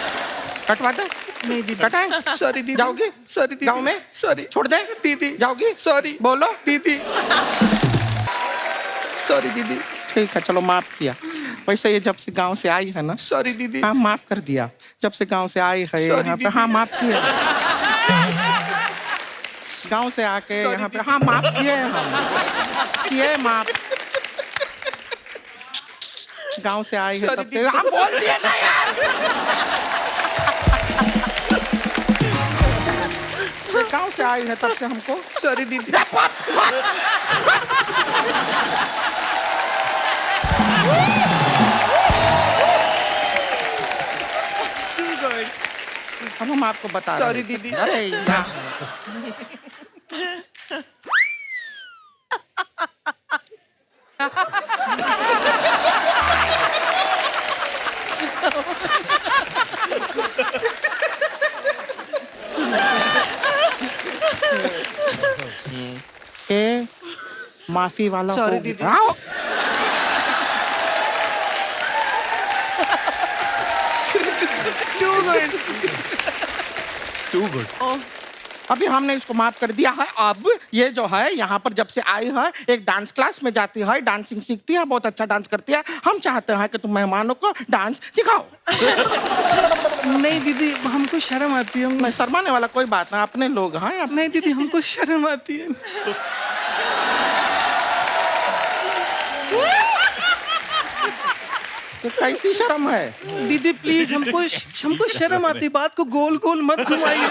कटवा दे? नहीं दीदी। कटाए? सॉरी दीदी। जाओगी? सॉरी दीदी। गांव में? सॉरी। छोड़ दे? दीदी। जाओगी? सॉरी। बोलो। दीदी। सॉरी दीदी। ठीक है, चलो माफ किया। वैसे ये जब से गांव से आई है ना। सॉरी दीदी। हाँ माफ कर दिया। जब से गांव से आई है यहाँ पे, हाँ माफ किया। गांव से आके यहाँ पे, हाँ माफ किए हम, किए माफ। गांव से आई है तब से, हाँ बोल दिए ना यार। गांव से आई है तब से हमको। सॉरी दीदी। अब हम आपको बता रहे हैं। Sorry, दीदी। अरे यार। ए, माफी वाला Sorry, हो दीदी। गया। आओ। Too good. अभी हमने इसको माफ कर दिया है। अब ये जो है यहाँ पर जब से आई है एक डांस क्लास में जाती है, डांसिंग सीखती है, बहुत अच्छा डांस करती है। हम चाहते हैं कि तुम मेहमानों को डांस दिखाओ। नहीं दीदी, हमको शर्म आती है। मैं शर्माने वाला कोई बात नहीं, अपने लोग हैं। नहीं दीदी, हमको शर्म आती है। तो कैसी शर्म है? दीदी प्लीज, हमको शर्म आती है। बात को गोल गोल मत घुमाइए।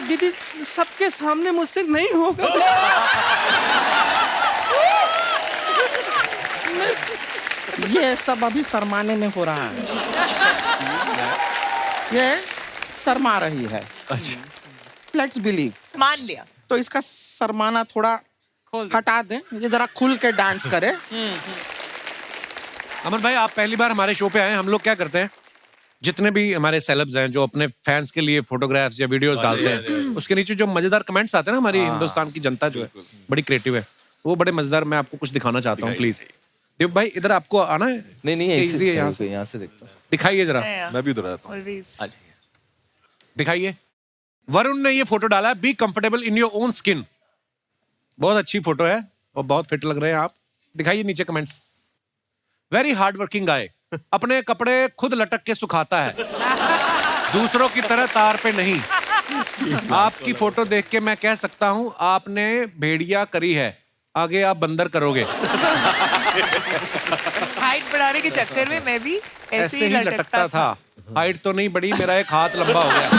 दीदी सबके सामने मुझसे नहीं होगा। ये सब अभी शर्माने में हो रहा है। ये शर्मा रही है। Let's believe. मान लिया। तो इसका शर्माना थोड़ा हटा दें, ये जरा खुल के डांस करे। अमन भाई, आप पहली बार हमारे शो पे आए हैं। हम लोग क्या करते हैं, जितने भी हमारे सेलेब्स हैं जो अपने फैंस के लिए फोटोग्राफ्स या वीडियोस डालते हैं, उसके नीचे जो मजेदार कमेंट्स आते हैं ना, हमारी हिंदुस्तान की जनता जो है बड़ी क्रिएटिव है, वो बड़े मजेदार। मैं आपको कुछ दिखाना चाहता हूँ, प्लीज। देव भाई, इधर आपको आना है? नहीं इजी है, यहाँ से देखता हूँ। दिखाइए जरा। मैं भी उधर आता हूँ। Always. दिखाइए। वरुण ने ये फोटो डाला है, be comfortable in your own skin. बहुत अच्छी फोटो है और बहुत फिट लग रहे हैं आप। दिखाइए नीचे कमेंट्स। वेरी हार्ड वर्किंग गाय, अपने कपड़े खुद लटक के सुखाता है, दूसरों की तरह तार पे नहीं। आपकी फोटो देख के मैं कह सकता हूं आपने भेड़िया करी है, आगे आप बंदर करोगे। हाइट बढ़ाने के चक्कर में मैं भी ऐसे ही लटकता था। हाइट तो नहीं बढ़ी, मेरा एक हाथ लंबा हो गया।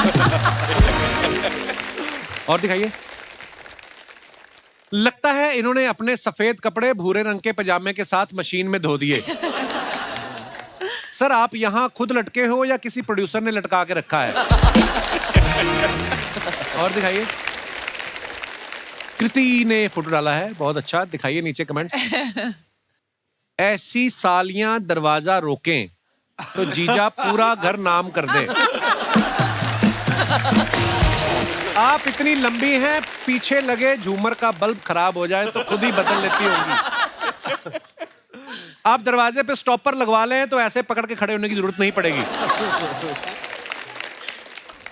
और दिखाइए। लगता है इन्होंने अपने सफेद कपड़े भूरे रंग के पजामे के साथ मशीन में धो दिए। सर, आप यहाँ खुद लटके हो या किसी प्रोड्यूसर ने लटका के रखा है? और दिखाइए। कृति ने फोटो डाला है, बहुत अच्छा। दिखाइए नीचे कमेंट्स। ऐसी सालियां दरवाजा रोकें तो जीजा पूरा घर नाम कर दे। आप इतनी लंबी हैं, पीछे लगे झूमर का बल्ब खराब हो जाए तो खुद ही बदल लेती होंगी। आप दरवाजे पे स्टॉपर लगवा लें तो ऐसे पकड़ के खड़े होने की जरूरत नहीं पड़ेगी।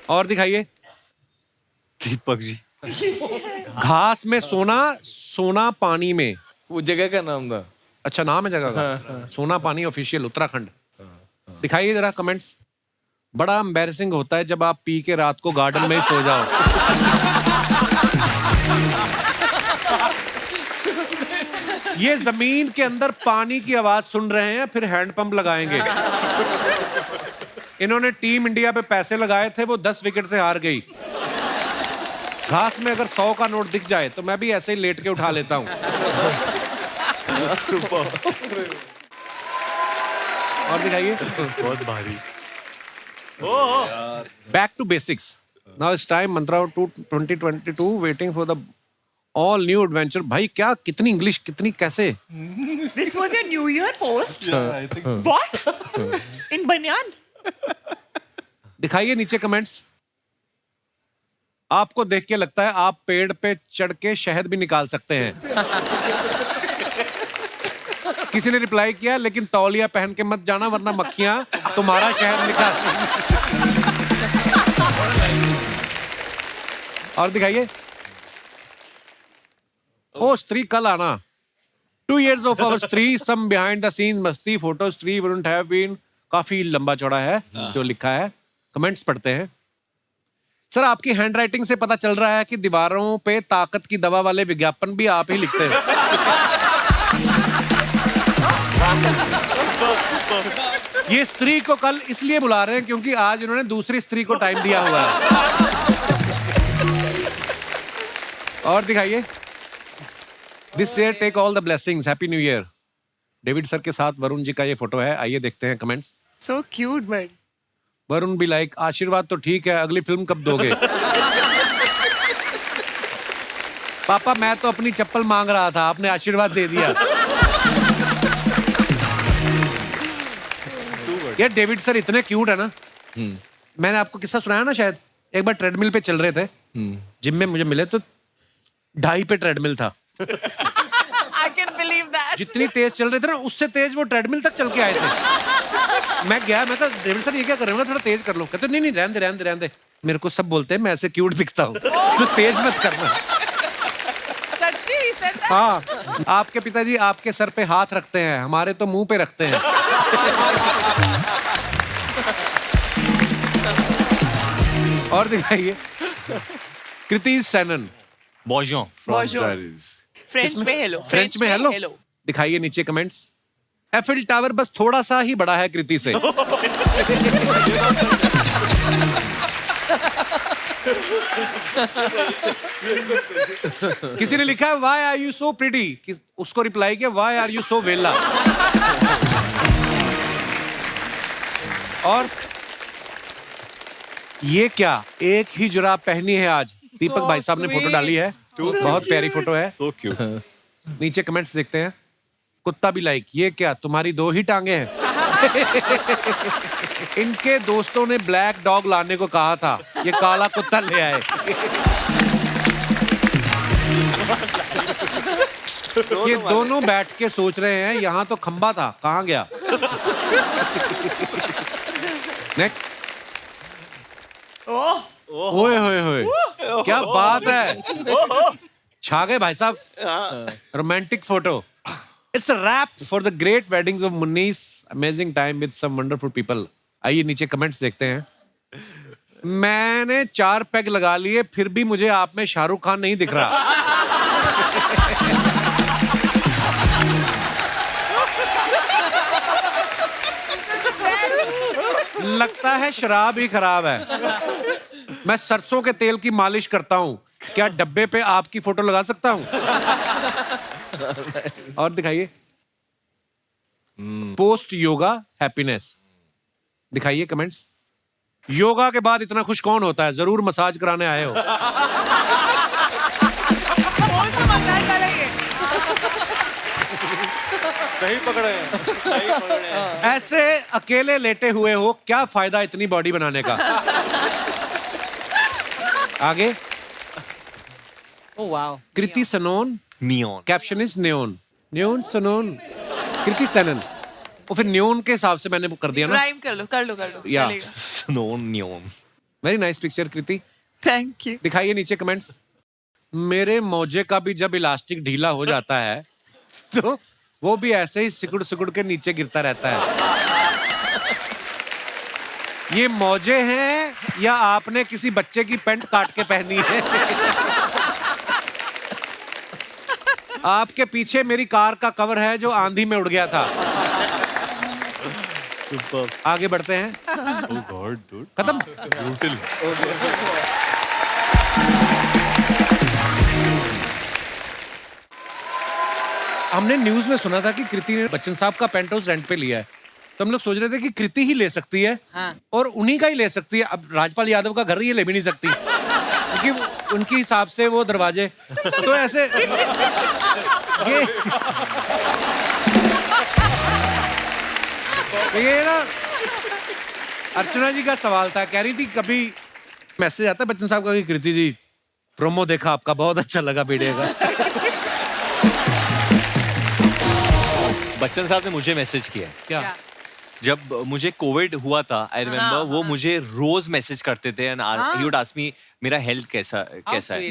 और दिखाइए। दीपक जी, घास में सोना, सोना पानी में। वो जगह का नाम था। अच्छा, नाम है जगह का? सोना पानी ऑफिशियल, उत्तराखंड। दिखाइए जरा कमेंट्स। बड़ा एम्बैरेसिंग होता है जब आप पी के रात को गार्डन में ही सो जाओ। ये जमीन के अंदर पानी की आवाज सुन रहे हैं, फिर हैंडपंप लगाएंगे। इन्होंने टीम इंडिया पे पैसे लगाए थे, वो 10 विकेट से हार गई। घास में अगर 100 का नोट दिख जाए तो मैं भी ऐसे ही लेट के उठा लेता हूं। और दिखाइए। बहुत भारी। Back to basics. Now it's time mantra 2022 waiting for the all new adventure. भाई क्या, कितनी इंग्लिश, कितनी कैसे? This was your New Year post? What? In banyan? दिखाइए नीचे कमेंट्स। आपको देख के लगता है आप पेड़ पे चढ़ के शहद भी निकाल सकते हैं। किसी ने रिप्लाई किया, लेकिन तौलिया पहन के मत जाना वरना मक्खियां तुम्हारा शहद निकाल। और दिखाइए। ओ स्त्री कल आना। 2 years of our स्त्री, some behind the scenes मस्ती फोटो स्त्री wouldn't have been। काफी लंबा चौड़ा है जो लिखा है। कमेंट्स पढ़ते हैं। सर, आपकी हैंडराइटिंग से पता चल रहा है कि दीवारों पे ताकत की दवा वाले विज्ञापन भी आप ही लिखते हैं। ये स्त्री को कल इसलिए बुला रहे हैं क्योंकि आज इन्होंने दूसरी स्त्री को टाइम दिया हुआ है। और दिखाइए। This year take all the blessings, happy new year. David sir के साथ वरुण जी का ये फोटो है। आइए देखते हैं comments. So cute, man. Varun भी लाइक, आशीर्वाद तो ठीक है, अगली फिल्म कब दोगे? पापा, मैं तो अपनी चप्पल मांग रहा था, आपने आशीर्वाद दे दिया। यार डेविड सर इतने क्यूट है ना। मैंने आपको किस्सा सुनाया ना शायद। एक बार ट्रेडमिल पे चल रहे थे, जिम में मुझे मिले तो 2.5 पे ट्रेडमिल था। I can believe that. जितनी तेज चल रहे थे ना उससे तेज वो ट्रेडमिल तक चल के आए थे। मैं गया, मैं कहा डेविड सर ये क्या कर रहे हो, थोड़ा तेज कर लो। कहते नहीं रहने दे। मेरे को सब बोलते हैं मैं ऐसे क्यूट दिखता हूँ तो तेज मत करना। सच्ची सच। हाँ, आपके पिताजी आपके सर पे हाथ रखते हैं, हमारे तो मुंह पे रखते हैं। और दिखाइए कृति सेनन। बॉजों फ्रेंच में हेलो। फ्रेंच में हेलो। दिखाइए नीचे कमेंट्स। एफिल टावर बस थोड़ा सा ही बड़ा है कृति से। किसी ने लिखा है Why are you so pretty? उसको रिप्लाई किया Why are you so वेला? और ये क्या, एक ही जुराब पहनी है आज। दीपक भाई साहब ने फोटो डाली है, बहुत प्यारी फोटो है। So cute. नीचे कमेंट्स देखते हैं। कुत्ता भी लाइक, ये क्या तुम्हारी 2 ही टांगे हैं? इनके दोस्तों ने ब्लैक डॉग लाने को कहा था, ये काला कुत्ता ले आए। ये दोनों बैठ के सोच रहे हैं यहाँ तो खंबा था, कहाँ गया? नेक्स्ट। ओए होए होए, क्या बात है, छा गए भाई साहब। Romantic photo. It's a wrap for the great weddings of Munnis. Amazing time with some wonderful people. आइए नीचे कमेंट्स देखते हैं। मैंने 4 पैग लगा लिए फिर भी मुझे आप में शाहरुख खान नहीं दिख रहा। लगता है शराब ही खराब है। मैं सरसों के तेल की मालिश करता हूँ, क्या डब्बे पे आपकी फोटो लगा सकता हूँ? और दिखाइए पोस्ट योगा हैप्पीनेस। दिखाइए कमेंट्स। योगा के बाद इतना खुश कौन होता है, जरूर मसाज कराने आए हो। सही पकड़े हैं। ऐसे अकेले लेटे हुए हो, क्या फायदा इतनी बॉडी बनाने का? आगे। Oh wow. Kriti Sanon. Neon. Caption is neon. Neon Sanon Kriti Sanon. और फिर न्योन के हिसाब से मैंने वो कर दिया ना। राइम कर लो या चलेगा। Sanon neon. Very nice picture Kriti. Thank you. दिखाइए नीचे कमेंट्स। मेरे मौजे का भी जब इलास्टिक ढीला हो जाता है तो वो भी ऐसे ही सिकुड़ सिकुड़ के नीचे गिरता रहता है। ये मौजे हैं या आपने किसी बच्चे की पैंट काट के पहनी है? आपके पीछे मेरी कार का कवर है जो आंधी में उड़ गया था। आगे बढ़ते हैं। Oh God, dude. खत्म। Brutal. हमने न्यूज में सुना था कि कृति ने बच्चन साहब का पेंट हाउस रेंट पे लिया है, तो हम लोग सोच रहे थे कि कृति ही ले सकती है। हाँ। और उन्हीं का ही ले सकती है। अब राजपाल यादव का घर ये ले भी नहीं सकती क्योंकि उनके हिसाब से वो दरवाजे तो ऐसे ये ना अर्चना जी का सवाल था, कह रही थी कभी मैसेज आता है बच्चन साहब का कि कृति जी प्रोमो देखा आपका, बहुत अच्छा लगा वीडियो का। बच्चन साहब ने मुझे मैसेज किया। क्या? जब मुझे कोविड हुआ था, आई रिमेम्बर, वो मुझे रोज मैसेज करते थे and he would ask me मेरा हेल्थ कैसा है,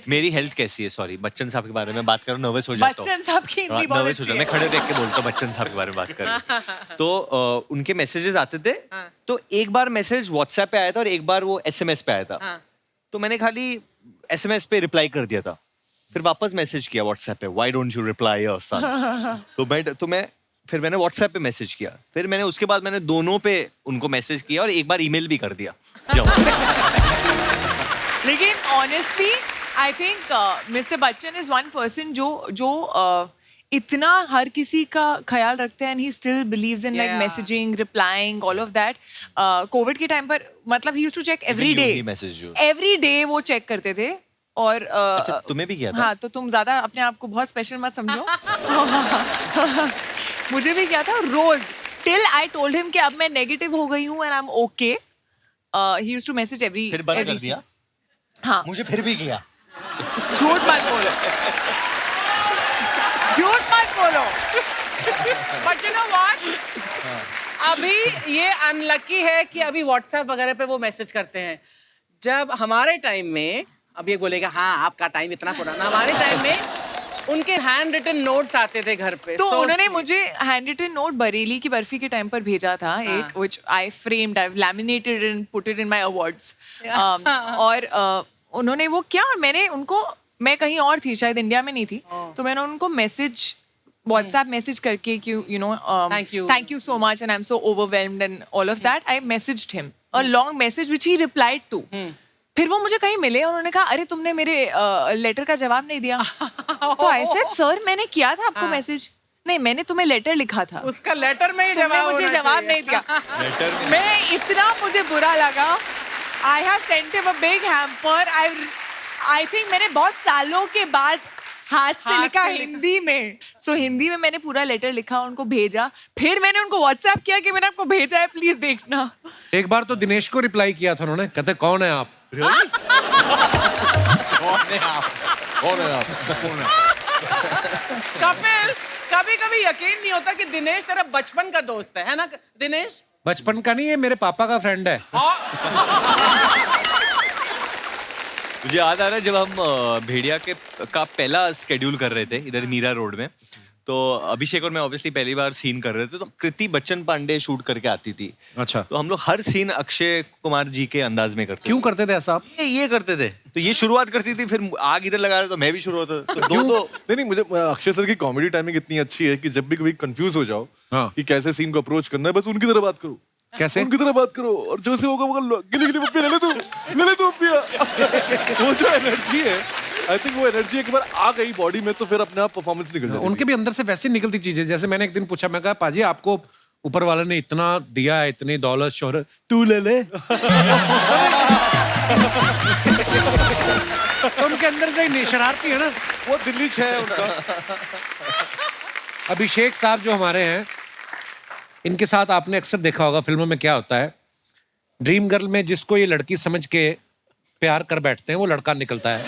मेरी हेल्थ कैसी है। सॉरी, बच्चन साहब के बारे में बात करूं नर्वस हो जाता हूं। बच्चन साहब की हिंदी बहुत नर्वस हो अच्छी जाता, है। मैं खड़े देख के बोलता हूं बच्चन साहब के बारे में बात कर। तो उनके मैसेजेस आते थे। तो एक बार मैसेज व्हाट्सएप पे आया था और एक बार वो एसएमएस पे आया था। तो मैंने खाली एसएमएस पे रिप्लाई कर दिया था, फिर वापस मैसेज किया व्हाट्सएप पे, why don't you reply your son. फिर मैंने व्हाट्सएप पे मैसेज किया, फिर मैंने उसके बाद मैंने दोनों पे उनको मैसेज किया और एक बार ईमेल भी कर दिया। लेकिन honestly I think mister Bachchan is one person जो इतना हर किसी का ख्याल रखते हैं and he still believes in like messaging, replying, all of that. Covid के टाइम पर मतलब he used to check every day वो चेक करते थे। और अच्छा, तुम्हें भी किया था? हाँ, तो तुम ज्यादा अपने आप को बहुत स्पेशल मत समझो। मुझे भी किया था रोज, टिल आई टोल्ड हिम कि अब मैं नेगेटिव हो गई हूँ and I am okay. He used to message every. फिर बंद कर दिया? हाँ, मुझे फिर भी किया। झूठ मत बोलो, झूठ मत बोलो। बट यू नो व्हाट, अभी ये अनलकी है कि अभी व्हाट्सएप वगैरह पे वो मैसेज करते हैं। जब हमारे टाइम में, अब ये बोलेगा हाँ आपका टाइम इतना पुराना, हमारे टाइम में उनके हैंड रिटन नोट्स आते थे घर पे। तो So उन्होंने sweet. मुझे हैंड रिटन नोट बरेली की बर्फी के टाइम पर भेजा था एक, which I framed, I've laminated and put it in my awards. और उन्होंने वो किया और मैंने उनको, मैं कहीं और थी, शायद इंडिया में नहीं थी, तो मैंने उनको मैसेज, व्हाट्सएप मैसेज करके कि you know thank you so much and I am so overwhelmed and all of that, I messaged him a long message which he replied to. फिर वो मुझे कहीं मिले और उन्होंने कहा अरे तुमने मेरे लेटर का जवाब नहीं दिया। तो आई सेड सर मैंने किया था आपको मैसेज। नहीं, मैंने तुम्हें लेटर लिखा था, उसका लेटर में ही तुमने जवाब मुझे होना जवाब चाहिए। नहीं दिया। मैं इतना, मुझे बुरा लगा। I have sent him a big hamper. I think मैंने बहुत सालों के बाद हाथ से लिखा हिंदी में। सो हिंदी में मैंने पूरा लेटर लिखा, उनको भेजा, फिर मैंने उनको व्हाट्सएप किया कि मैंने आपको भेजा है, प्लीज देखना। एक बार तो दिनेश को रिप्लाई किया था उन्होंने, कहते कौन है आप? कपिल, कभी कभी यकीन नहीं होता कि दिनेश तेरा बचपन का दोस्त है ना दिनेश? बचपन का नहीं, ये मेरे पापा का फ्रेंड है। मुझे याद आ रहा है जब हम भेड़िया का पहला स्केड्यूल कर रहे थे इधर मीरा रोड में, तो अभिषेक और मैं ऑब्वियसली पहली बार सीन कर रहे थे, तो कृति बच्चन पांडे शूट करके आती थी। अच्छा। तो हम लोग हर सीन अक्षय कुमार जी के अंदाज में करते। क्यों करते थे ऐसा आप? ये करते थे, तो ये शुरुआत करती थी, फिर आग इधर लगा रहे तो मैं भी शुरू होता, तो दो नहीं, मुझे अक्षय सर की कॉमेडी टाइमिंग इतनी अच्छी है कि जब भी कभी कंफ्यूज हो जाओ कि कैसे सीन को अप्रोच करना है, बस उनकी तरह बात करो। कैसे? उनकी तरह बात करो और जो से होगा वो गिली गिली पप्पी ले ले तू पप्पिया। वो जो एनर्जी है, आई थिंक वो एनर्जी एक बार आ गई बॉडी में तो फिर अपने आप परफॉर्मेंस निकल जाती है। उनके भी अंदर से वैसी निकलती चीजें। जैसे मैंने एक दिन पूछा, मैं कहा पाजी आपको ऊपर वाले ने इतना दिया है, इतनी दौलत शोहरत, तू ले ले। तो उनके अंदर से ही शरारती है ना, वो दिल्ली छह है उनका। अभिषेक साहब जो हमारे हैं, इनके साथ आपने अक्सर देखा होगा फिल्मों में क्या होता है, ड्रीम गर्ल में जिसको ये लड़की समझ के प्यार कर बैठते हैं वो लड़का निकलता है।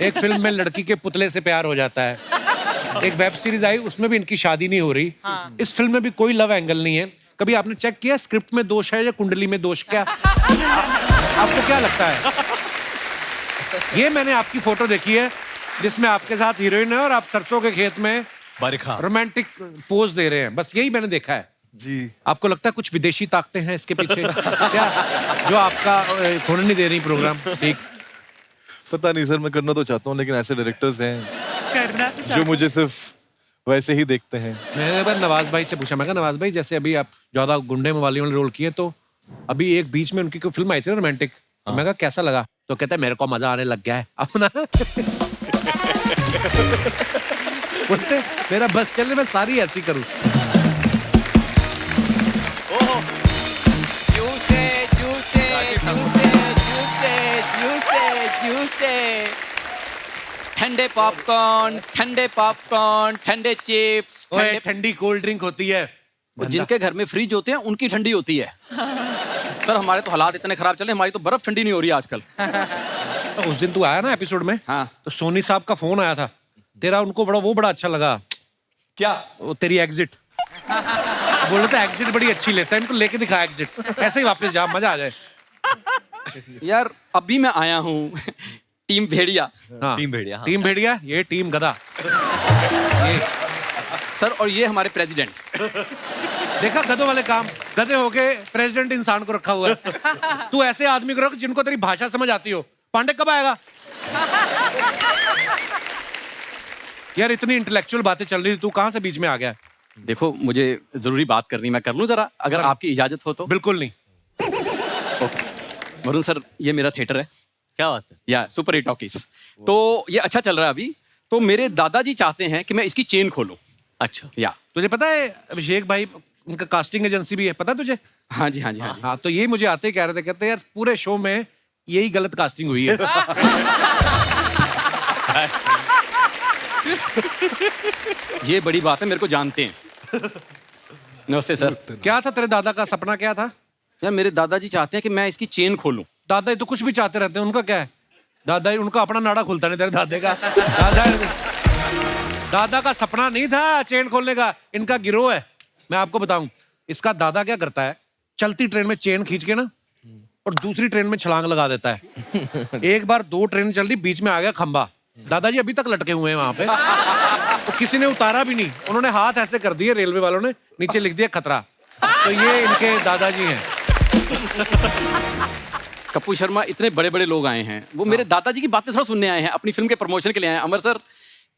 एक फिल्म में लड़की के पुतले से प्यार हो जाता है। एक वेब सीरीज आई, उसमें भी इनकी शादी नहीं हो रही। इस फिल्म में भी कोई लव एंगल नहीं है। कभी आपने चेक किया स्क्रिप्ट में दोष है या कुंडली में दोष? क्या आपको क्या लगता है? ये मैंने आपकी फोटो देखी है जिसमें आपके साथ हीरोइन है और आप सरसों के खेत में रोमांटिक पोज दे रहे हैं, बस यही मैंने देखा है जी। आपको लगता है कुछ विदेशी ताकतें हैं इसके पीछे क्या, जो आपका होने नहीं दे रही प्रोग्राम? ठीक, पता नहीं सर, मैं करना तो चाहता हूँ लेकिन ऐसे डायरेक्टर्स हैं करना जो मुझे सिर्फ वैसे ही देखते हैं। मैंने एक बार नवाज भाई से पूछा, मैं कहा नवाज भाई जैसे अभी आप ज्यादा गुंडे मवाली वाले रोल किए, तो अभी एक बीच में उनकी कोई फिल्म आई थी ना रोमांटिक, तो मैं कहा कैसा लगा? तो कहता है मेरे को मजा आने लग गया है अपना। बोलते मेरा बस चले, मैं सारी ऐसी करूं। ठंडे पॉपकॉर्न, ठंडे पॉपकॉर्न, ठंडे चिप्स, ओए, ठंडी कोल्ड ड्रिंक होती है। जिनके घर में फ्रिज होते हैं उनकी ठंडी होती है। सर हमारे तो हालात इतने खराब चले, हमारी तो बर्फ ठंडी नहीं हो रही आजकल। तो उस दिन तू आया ना एपिसोड में, हाँ, तो सोनी साहब का फोन आया था तेरा, उनको बड़ा अच्छा लगा। क्या? वो तेरी एग्जिट। बोल रहे थे एग्जिट बड़ी अच्छी लेता है, इनको लेके दिखा एग्जिट, ऐसे ही वापस जा, मजा आ जाए। यार अभी मैं आया हूँ टीम भेड़िया। हाँ, टीम भेड़िया, हाँ। टीम भेड़िया, ये टीम गधा। ये सर और ये हमारे प्रेसिडेंट। देखा गधों वाले काम, गधे होके प्रेसिडेंट इंसान को रखा हुआ है। तू ऐसे आदमी को रख जिनको तेरी भाषा समझ आती हो। पांडे कब आएगा? यार इतनी इंटेलेक्चुअल बातें चल रही थी, तू कहां से बीच में आ गया? देखो मुझे जरूरी बात करनी, मैं कर लूं जरा, अगर आपकी इजाजत हो तो? बिल्कुल नहीं। ओके वरुण सर, ये मेरा थिएटर है। क्या बात है? या सुपर हिट टॉकीज, तो ये अच्छा चल रहा है अभी। तो मेरे दादाजी चाहते हैं कि मैं इसकी चेन खोलूं। अच्छा, या तुझे पता है अभिषेक भाई उनका कास्टिंग एजेंसी भी है, पता तुझे? हाँ जी, हाँ जी, हाँ जी। हाँ, तो ये मुझे आते ही कह रहे थे, कहते यार पूरे शो में यही गलत कास्टिंग हुई है। ये बड़ी बात है, मेरे को जानते हैं। नमस्ते सर। क्या था तेरे दादा का सपना, क्या था? यार मेरे दादाजी चाहते हैं कि मैं इसकी चेन खोलूं। दादा तो कुछ भी चाहते रहते हैं, उनका क्या है? दादा उनका अपना नाड़ा खुलता नहीं, तेरे दादे का। दादा दादा का सपना नहीं था चेन खोलने का, इनका गिरोह है। मैं आपको बताऊं, इसका दादा क्या करता है, चलती ट्रेन में चेन खींच के ना और दूसरी ट्रेन में छलांग लगा देता है। एक बार 2 ट्रेन चल रही, बीच में आ गया खंबा, दादाजी अभी तक लटके हुए हैं वहां पे। तो किसी ने उतारा भी नहीं, उन्होंने हाथ ऐसे कर दिए रेलवे वालों ने, नीचे लिख दिया खतरा। तो ये इनके दादाजी हैं। कपूर शर्मा, इतने बड़े बड़े लोग आए हैं, वो मेरे दादाजी की बातें थोड़ा सुनने आए हैं, अपनी फिल्म के प्रमोशन के लिए आए हैं। अमर सर,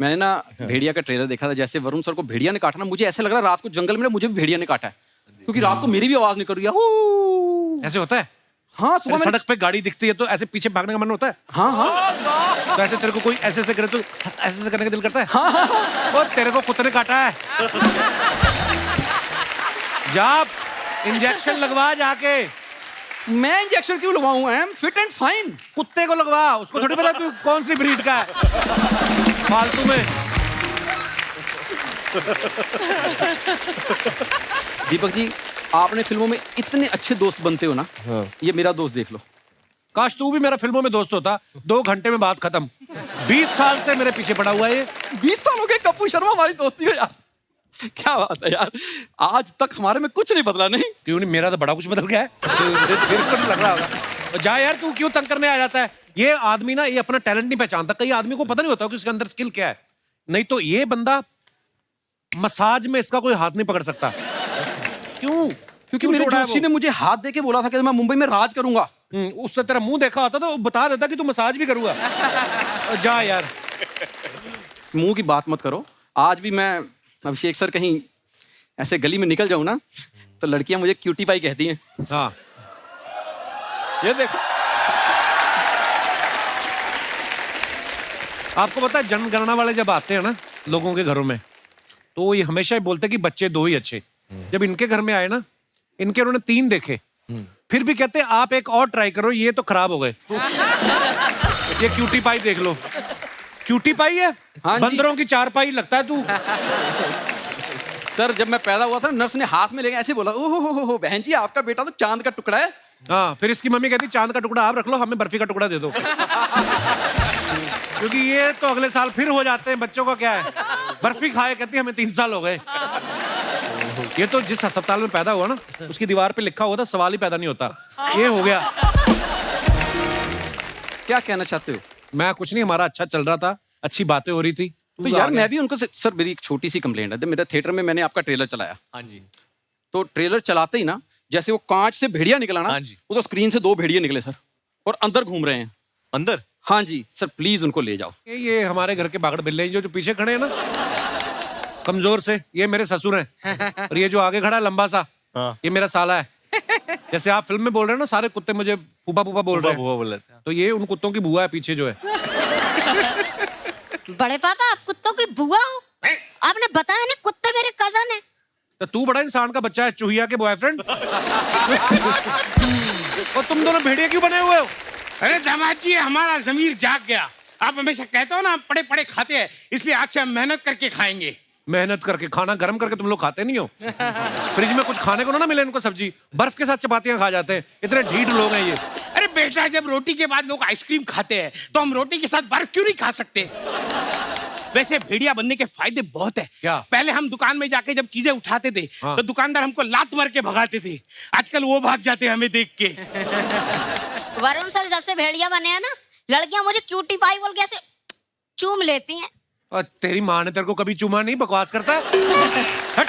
मैंने ना भेड़िया का ट्रेलर देखा था, जैसे वरुण सर को भेड़िया ने काटा ना, मुझे ऐसे लग रहा रात को जंगल में ना मुझे भी भेड़िया ने काटा है, क्योंकि रात को मेरी भी आवाज निकल रही है। ऐसे होता है? हाँ, सुबह सड़क पे गाड़ी दिखती है तो ऐसे पीछे भागने का मन होता है? हाँ हाँ। तो ऐसे तेरे को कोई ऐसे ऐसे करे तो ऐसे ऐसे करने का दिल करता है? हाँ। और तेरे को कुत्ते ने काटा है, जा इंजेक्शन लगवा जाके। मैं इंजेक्शन क्यों लगवाऊं? I am fit and fine. कुत्ते को लगवा, उसको थोड़ी पता तू कौन सी ब्रीड का है फालतू में। दीपक जी, आपने फिल्मों में इतने अच्छे दोस्त बनते हो ना। ये मेरा दोस्त देख लो। काश तू भी मेरा फिल्मों में दोस्त होता, 2 घंटे में बात खत्म। 20 साल से मेरे पीछे पड़ा हुआ है ये। 20 साल हो गए कपूर शर्मा हमारी दोस्ती हो यार। क्या बात है यार, आज तक हमारे में कुछ नहीं बदला। नहीं क्यों नहीं, मेरा तो बड़ा कुछ बदल गया है। फिर को नहीं लग रहा होगा। जा यार, तू क्यों तंग करने आ जाता है? ये आदमी ना, ये अपना टैलेंट नहीं पहचानता। कई आदमी को पता नहीं होता कि उसके अंदर स्किल क्या है। नहीं तो ये बंदा मसाज में इसका कोई हाथ नहीं पकड़ सकता। क्यों? क्योंकि मेरे जोशी ने मुझे हाथ देके बोला था कि मैं मुंबई में राज करूंगा। उससे तेरा मुंह देखा होता तो बता देता कि तू मसाज भी करूंगा। जा यार, मुंह की बात मत करो। आज भी मैं, अभिषेक सर, कहीं ऐसे गली में निकल जाऊं ना तो लड़कियां मुझे क्यूटी पाई कहती हैं। हाँ, ये देखो। आपको पता है जनगणना वाले जब आते हैं ना लोगों के घरों में, तो ये हमेशा ही बोलते हैं कि बच्चे 2 ही अच्छे। जब इनके घर में आए ना, इनके उन्होंने 3 देखे, फिर भी कहते हैं आप एक और ट्राई करो, ये तो खराब हो गए। ये क्यूटी पाई देख लो। क्यूटी पाई है? हाँ, बंदरों की 4 पाई लगता है तू। सर, जब मैं पैदा हुआ था नर्स ने हाथ में लेके ऐसे बोला, ओहो बहन जी, आपका बेटा तो चांद का टुकड़ा है। हाँ, फिर इसकी मम्मी कहती चांद का टुकड़ा आप रख लो, हमें बर्फी का टुकड़ा दे दो। क्योंकि ये तो अगले साल फिर हो जाते हैं। बच्चों का क्या है, बर्फी खाए, कहती हमें 3 साल हो गए। ये तो जिस अस्पताल में पैदा हुआ ना, उसकी दीवार पे लिखा हुआ था सवाल ही पैदा नहीं होता। ये हो गया। क्या कहना चाहते हो? मैं कुछ नहीं, हमारा अच्छा चल रहा था, अच्छी बातें हो रही थी। तो यार मैं भी उनको सर, मेरी एक छोटी सी कंप्लेंट है। मेरे थिएटर में मैंने आपका ट्रेलर चलाया। हाँ जी। तो ट्रेलर चलाते ही ना, जैसे वो कांच से भेड़िया निकला ना, हाँ जी। वो तो स्क्रीन से 2 भेड़िए निकले सर, और अंदर घूम रहे हैं। अंदर? हाँ जी सर, प्लीज उनको ले जाओ। ये हमारे घर के बागड़ बिल्ले जो पीछे खड़े हैं ना, कमजोर से, ये मेरे ससुर हैं। और ये जो आगे खड़ा है लंबा सा, ये मेरा साला है। जैसे आप फिल्म में बोल रहे हैं ना, सारे कुत्ते मुझे फूफा फूफा बोल रहे हैं, तो ये उन कुत्तों की बुआ है पीछे जो है। बड़े पापा, आप कुत्तों की बुआ हो? आपने बताया ना कुत्ते मेरे कजन है। तो तू बड़ा इंसान का बच्चा है, चूहिया के बॉयफ्रेंड। और तुम दोनों भेड़िया क्यों बने हुए हो? अरे दामाद जी, हमारा जमीर जाग गया। आप हमेशा कहते हो ना हम पड़े पड़े खाते हैं, इसलिए आज से हम मेहनत करके खाएंगे। मेहनत करके? खाना गर्म करके तुम लोग खाते नहीं हो? फ्रिज में कुछ खाने को ना मिले इनको, सब्जी बर्फ के साथ चपातियां खा जाते हैं। इतने ढीठ लोग हैं ये। अरे बेटा, जब रोटी के बाद लोग आइसक्रीम खाते हैं तो हम रोटी के साथ बर्फ क्यों नहीं खा सकते? वैसे भेड़िया बनने के फायदे बहुत है। क्या? पहले हम दुकान में जाके जब चीजें उठाते थे तो दुकानदार हमको लात मार के भगाते थे। आजकल वो भाग जाते हैं हमें देख के। वरुण सर, जब से भेड़िया बने हैं ना, लड़कियां मुझे क्यूटी पाई बोल के ऐसे चूम लेती हैं। और तेरी माँ ने तेरे को कभी चूमा नहीं? बकवास करता है। हट।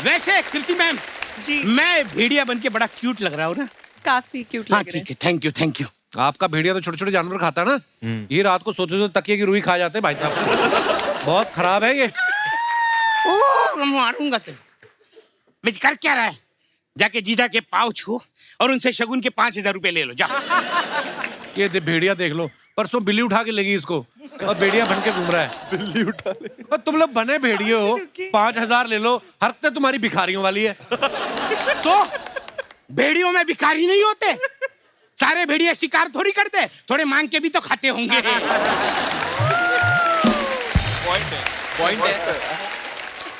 वैसे कृति मैम जी, मैं भेड़िया बन के बड़ा क्यूट लग रहा हूँ ना? काफी क्यूट हाँ लग रहे हैं। ठीक है, थैंक यू थैंक यू। आपका भेड़िया तो छोटे छोटे जानवर खाता है ना, ये रात को सोते सोते तकिए की रुई खा जाते हैं भाई साहब। बहुत खराब है ये। ओह, मारूंगा तुम। मैं कर क्या रहा है? जाके जीजा के पाँव छू और उनसे शगुन के 5000 रुपए ले लो, जाओ। ये भेड़िया देख लो, परसों बिल्ली उठा के लेगी इसको और भेड़िया बन के घूम रहा है। बिल्ली उठा ले। और तुम लोग बने भेड़िए हो, 5000 ले लो। हरकतें तुम्हारी भिखारियों वाली है। तो भेड़ियों में भिखारी नहीं होते? सारे भेड़िए शिकार थोड़ी करते, थोड़े मांग के भी तो खाते होंगे। पॉइंट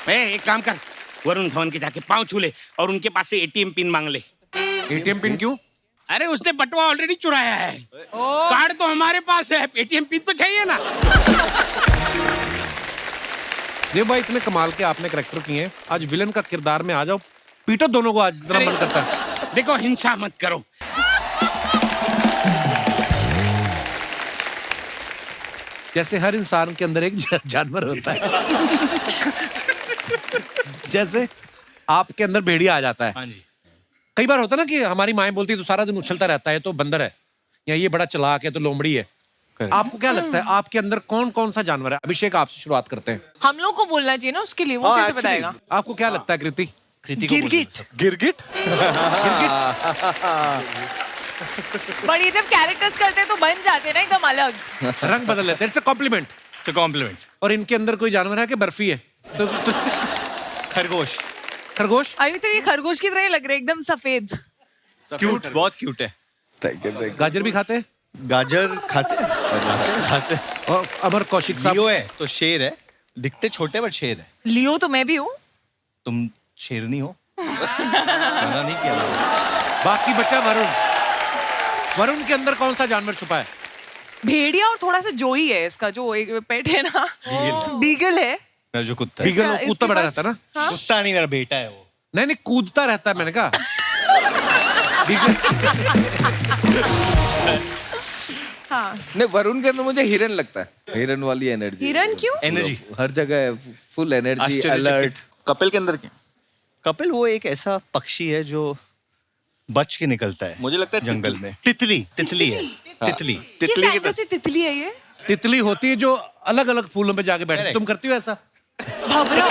है। एक काम कर, वरुण धवन के जाके पाँव छू ले और उनके पास से ATM पिन मांग ले। ATM पिन क्यों? अरे उसने बटुआ ऑलरेडी चुराया है। कार्ड तो हमारे पास है, ATM पिन तो चाहिए ना। देव भाई इतने कमाल के आपने कैरेक्टर किए हैं, आज विलन का किरदार में आ जाओ, पीटो दोनों को आज जितना मन करता है। देखो हिंसा मत करो। जैसे हर इंसान के अंदर एक जानवर होता है, जैसे आपके अंदर भेड़िया आ जाता है। हाँ जी। कई बार होता है ना कि हमारी माएं बोलती है तो सारा दिन उछलता रहता है तो बंदर है, या ये बड़ा चालाक है तो लोमड़ी है। आपको क्या लगता है आपके अंदर कौन कौन सा जानवर है? अभिषेक आपसे शुरुआत करते हैं। हम लोग को बोलना चाहिए ना उसके लिए, वो कैसे बताएगा? आपको क्या लगता है कृति? गिरगिट। गिरगिट। बट ये जब कैरेक्टर्स करते हैं तो बन जाते हैं ना एकदम अलग, रंग बदल लेते हैं। It's a compliment. तो कॉम्प्लीमेंट। और इनके अंदर कोई जानवर है कि बर्फी है? तो खरगोश। खरगोश अभी तो ये खरगोश की तरह ही लग रहे हैं, एकदम सफेद। क्यूट, बहुत क्यूट है। गाजर भी खाते हैं? गाजर खाते। और अमर कौशिक साहब लियो है तो शेर है, दिखते छोटे बट शेर है। लियो तो मैं भी हूँ। तुम शेरनी हो। मना नहीं किया। बाकी बचा वरुण। वरुण के अंदर कौन सा जानवर छुपा है? भेड़िया और थोड़ा सा जोई है इसका, जो एक पेट है ना, बीगल है। मेरा जो कुत्ता है। बीगल वो कूदता बड़ा रहता है ना? हाँ? कुत्ता नहीं, मेरा बेटा है वो। नहीं कूदता रहता है, मैंने कहा बीगल। हाँ। नहीं, वरुण के अंदर मुझे हिरन लगता है, हिरन वाली एनर्जी। हिरन क्यों? एनर्जी हर जगह फुल एनर्जी, अलर्ट। कपिल के अंदर क्या? कपिल वो एक ऐसा पक्षी है जो बच के निकलता है, मुझे लगता है जंगल में। तितली है। तितली। किस एंगल से तितली है ये? तितली होती है जो अलग अलग फूलों पे जाके बैठती है। तुम करती हो ऐसा? भंवरा।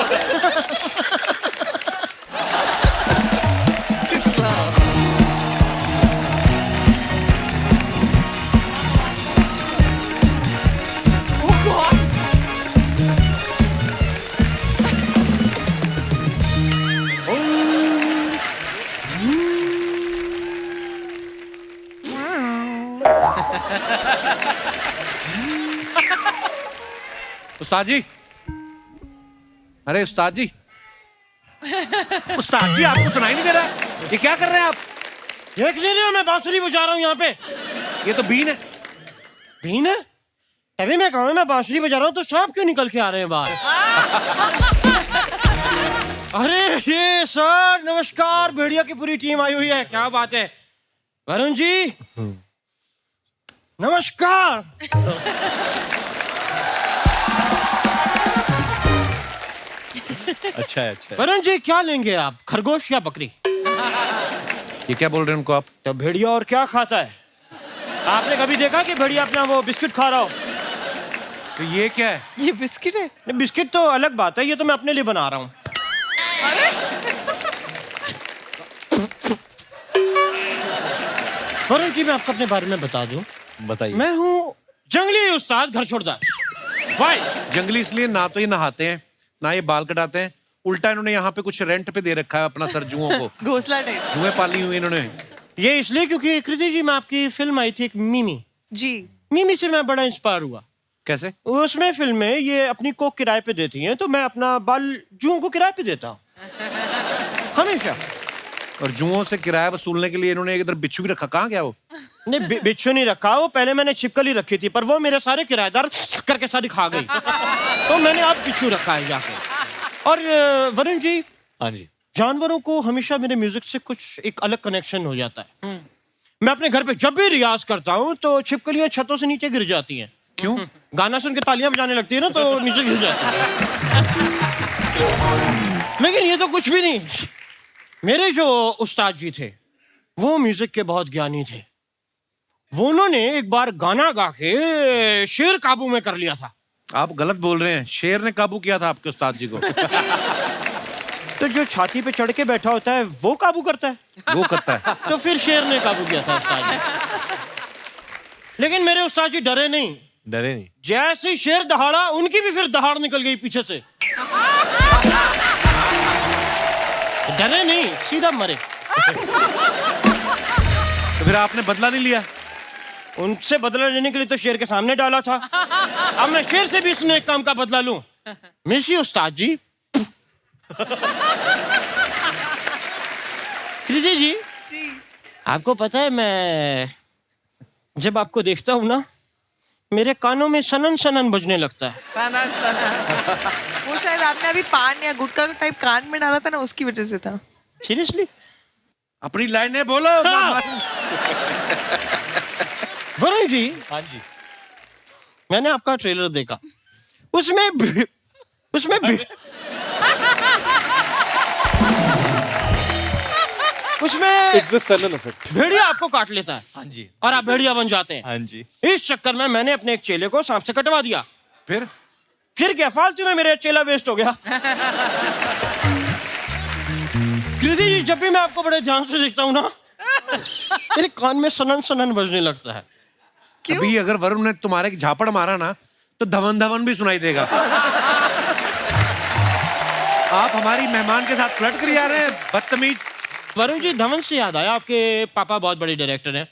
उस्ताद जी, अरे उस्ताद जी, उस्ताद जी आपको सुनाई नहीं दे रहा? ये क्या कर रहे हैं आप? देख ले रहे हो, मैं बांसुरी बजा रहा हूँ यहाँ पे। ये तो बीन है। बीन है? तभी मैं कहूँ मैं बांसुरी बजा रहा हूँ तो सांप क्यों निकल के आ रहे हैं बाहर? अरे ये सर नमस्कार, भेड़िया की पूरी टीम आई हुई है, क्या बात है। वरुण जी नमस्कार। अच्छा है। वरुण जी क्या लेंगे आप, खरगोश या बकरी? ये क्या बोल रहे हैं उनको आप? तो भेड़िया और क्या खाता है? आपने कभी देखा कि भेड़िया अपना वो बिस्किट खा रहा हो? तो ये क्या है? ये बिस्किट है। नहीं, बिस्किट तो अलग बात है, ये तो मैं अपने लिए बना रहा हूँ। वरुण जी मैं आपको अपने बारे में बता दूं, बताइए। मैं हूँ जंगली उस्ताद घर छोड़दार। वाई जंगली इसलिए ना तो ये नहाते हैं ना ये बाल कटाते हैं, उल्टा इन्होंने यहाँ पे कुछ रेंट पे दे रखा है अपना सर जुओं को। घोंसला टाइप। जुएं पाली हुई इन्होंने। ये इसलिए क्योंकि कृति जी, मैं आपकी फिल्म आई थी एक मिमी जी, मिमी से मैं बड़ा इंस्पायर हुआ। कैसे? उसमें फिल्म में ये अपनी कोक किराए पे देती हैं, तो मैं अपना बाल जुओं को किराए पे देता हूँ हमेशा। और जुओं से किराया वसूलने के लिए इन्होंने एक इधर बिच्छू भी रखा। कहाँ गया वो? नहीं बिच्छू नहीं रखा, वो पहले मैंने छिपकली रखी थी, पर वो मेरे सारे किराएदार करके सारी खा गई, तो मैंने अब बिच्छू रखा है जाके। और वरुण जी, हाँ जी, जानवरों को हमेशा मेरे म्यूजिक से कुछ एक अलग कनेक्शन हो जाता है। मैं अपने घर पे जब भी रियाज करता हूँ तो छिपकलियां छतों से नीचे गिर जाती हैं। क्यों? गाना सुन के तालियां बजाने लगती है ना, तो नीचे गिर जाती है। लेकिन ये तो कुछ भी नहीं, मेरे जो उस्ताद जी थे वो म्यूजिक के बहुत ज्ञानी थे। वो उन्होंने एक बार गाना गा के शेर काबू में कर लिया था। आप गलत बोल रहे हैं, शेर ने काबू किया था आपके उस्ताद जी को। तो जो छाती पे चढ़ के बैठा होता है वो काबू करता है, वो करता है। तो फिर शेर ने काबू किया था उस्ताद जी। लेकिन मेरे उस्ताद जी डरे नहीं। डरे नहीं? जैसे ही शेर दहाड़ा, उनकी भी फिर दहाड़ निकल गई पीछे से। डरे नहीं, सीधा मरे। तो फिर आपने बदला नहीं लिया? उनसे बदला लेने के लिए तो शेर के सामने डाला था। अब मैं शेर से भी इसने एक काम का बदला लूं। मिसी उस्ताद जी। कृति जी, आपको पता है मैं जब आपको देखता हूं ना, मेरे कानों में सनन सनन बजने लगता है। सनन सनन। वो शायद आपने अभी पान या गुटखा टाइप कान में डाला था ना, उसकी वजह से था। सीरियसली? अपनी लाइनें बोलो। वरुण जी, हाँ जी, मैंने आपका ट्रेलर देखा, उसमें It's the Sellan effect. भेड़िया आपको काट लेता है। हाँ जी। और आप भेड़िया बन जाते हैं। हाँ जी। इस चक्कर में मैंने अपने एक चेले को सांप से कटवा दिया। फिर क्या, फालतू में मेरा चेला वेस्ट हो गया। कृति जी, जब भी मैं आपको बड़े ध्यान से देखता हूँ ना, मेरे कान में सनन सनन बजने लगता है। अभी अगर वरुण ने तुम्हारे झापड़ मारा ना, तो धवन धवन भी सुनाई देगा। आप हमारी मेहमान के साथ फ्लर्ट कर जा रहे हैं, बदतमीज। वरुण जी, धवन से याद आया, आपके पापा बहुत बड़े डायरेक्टर हैं,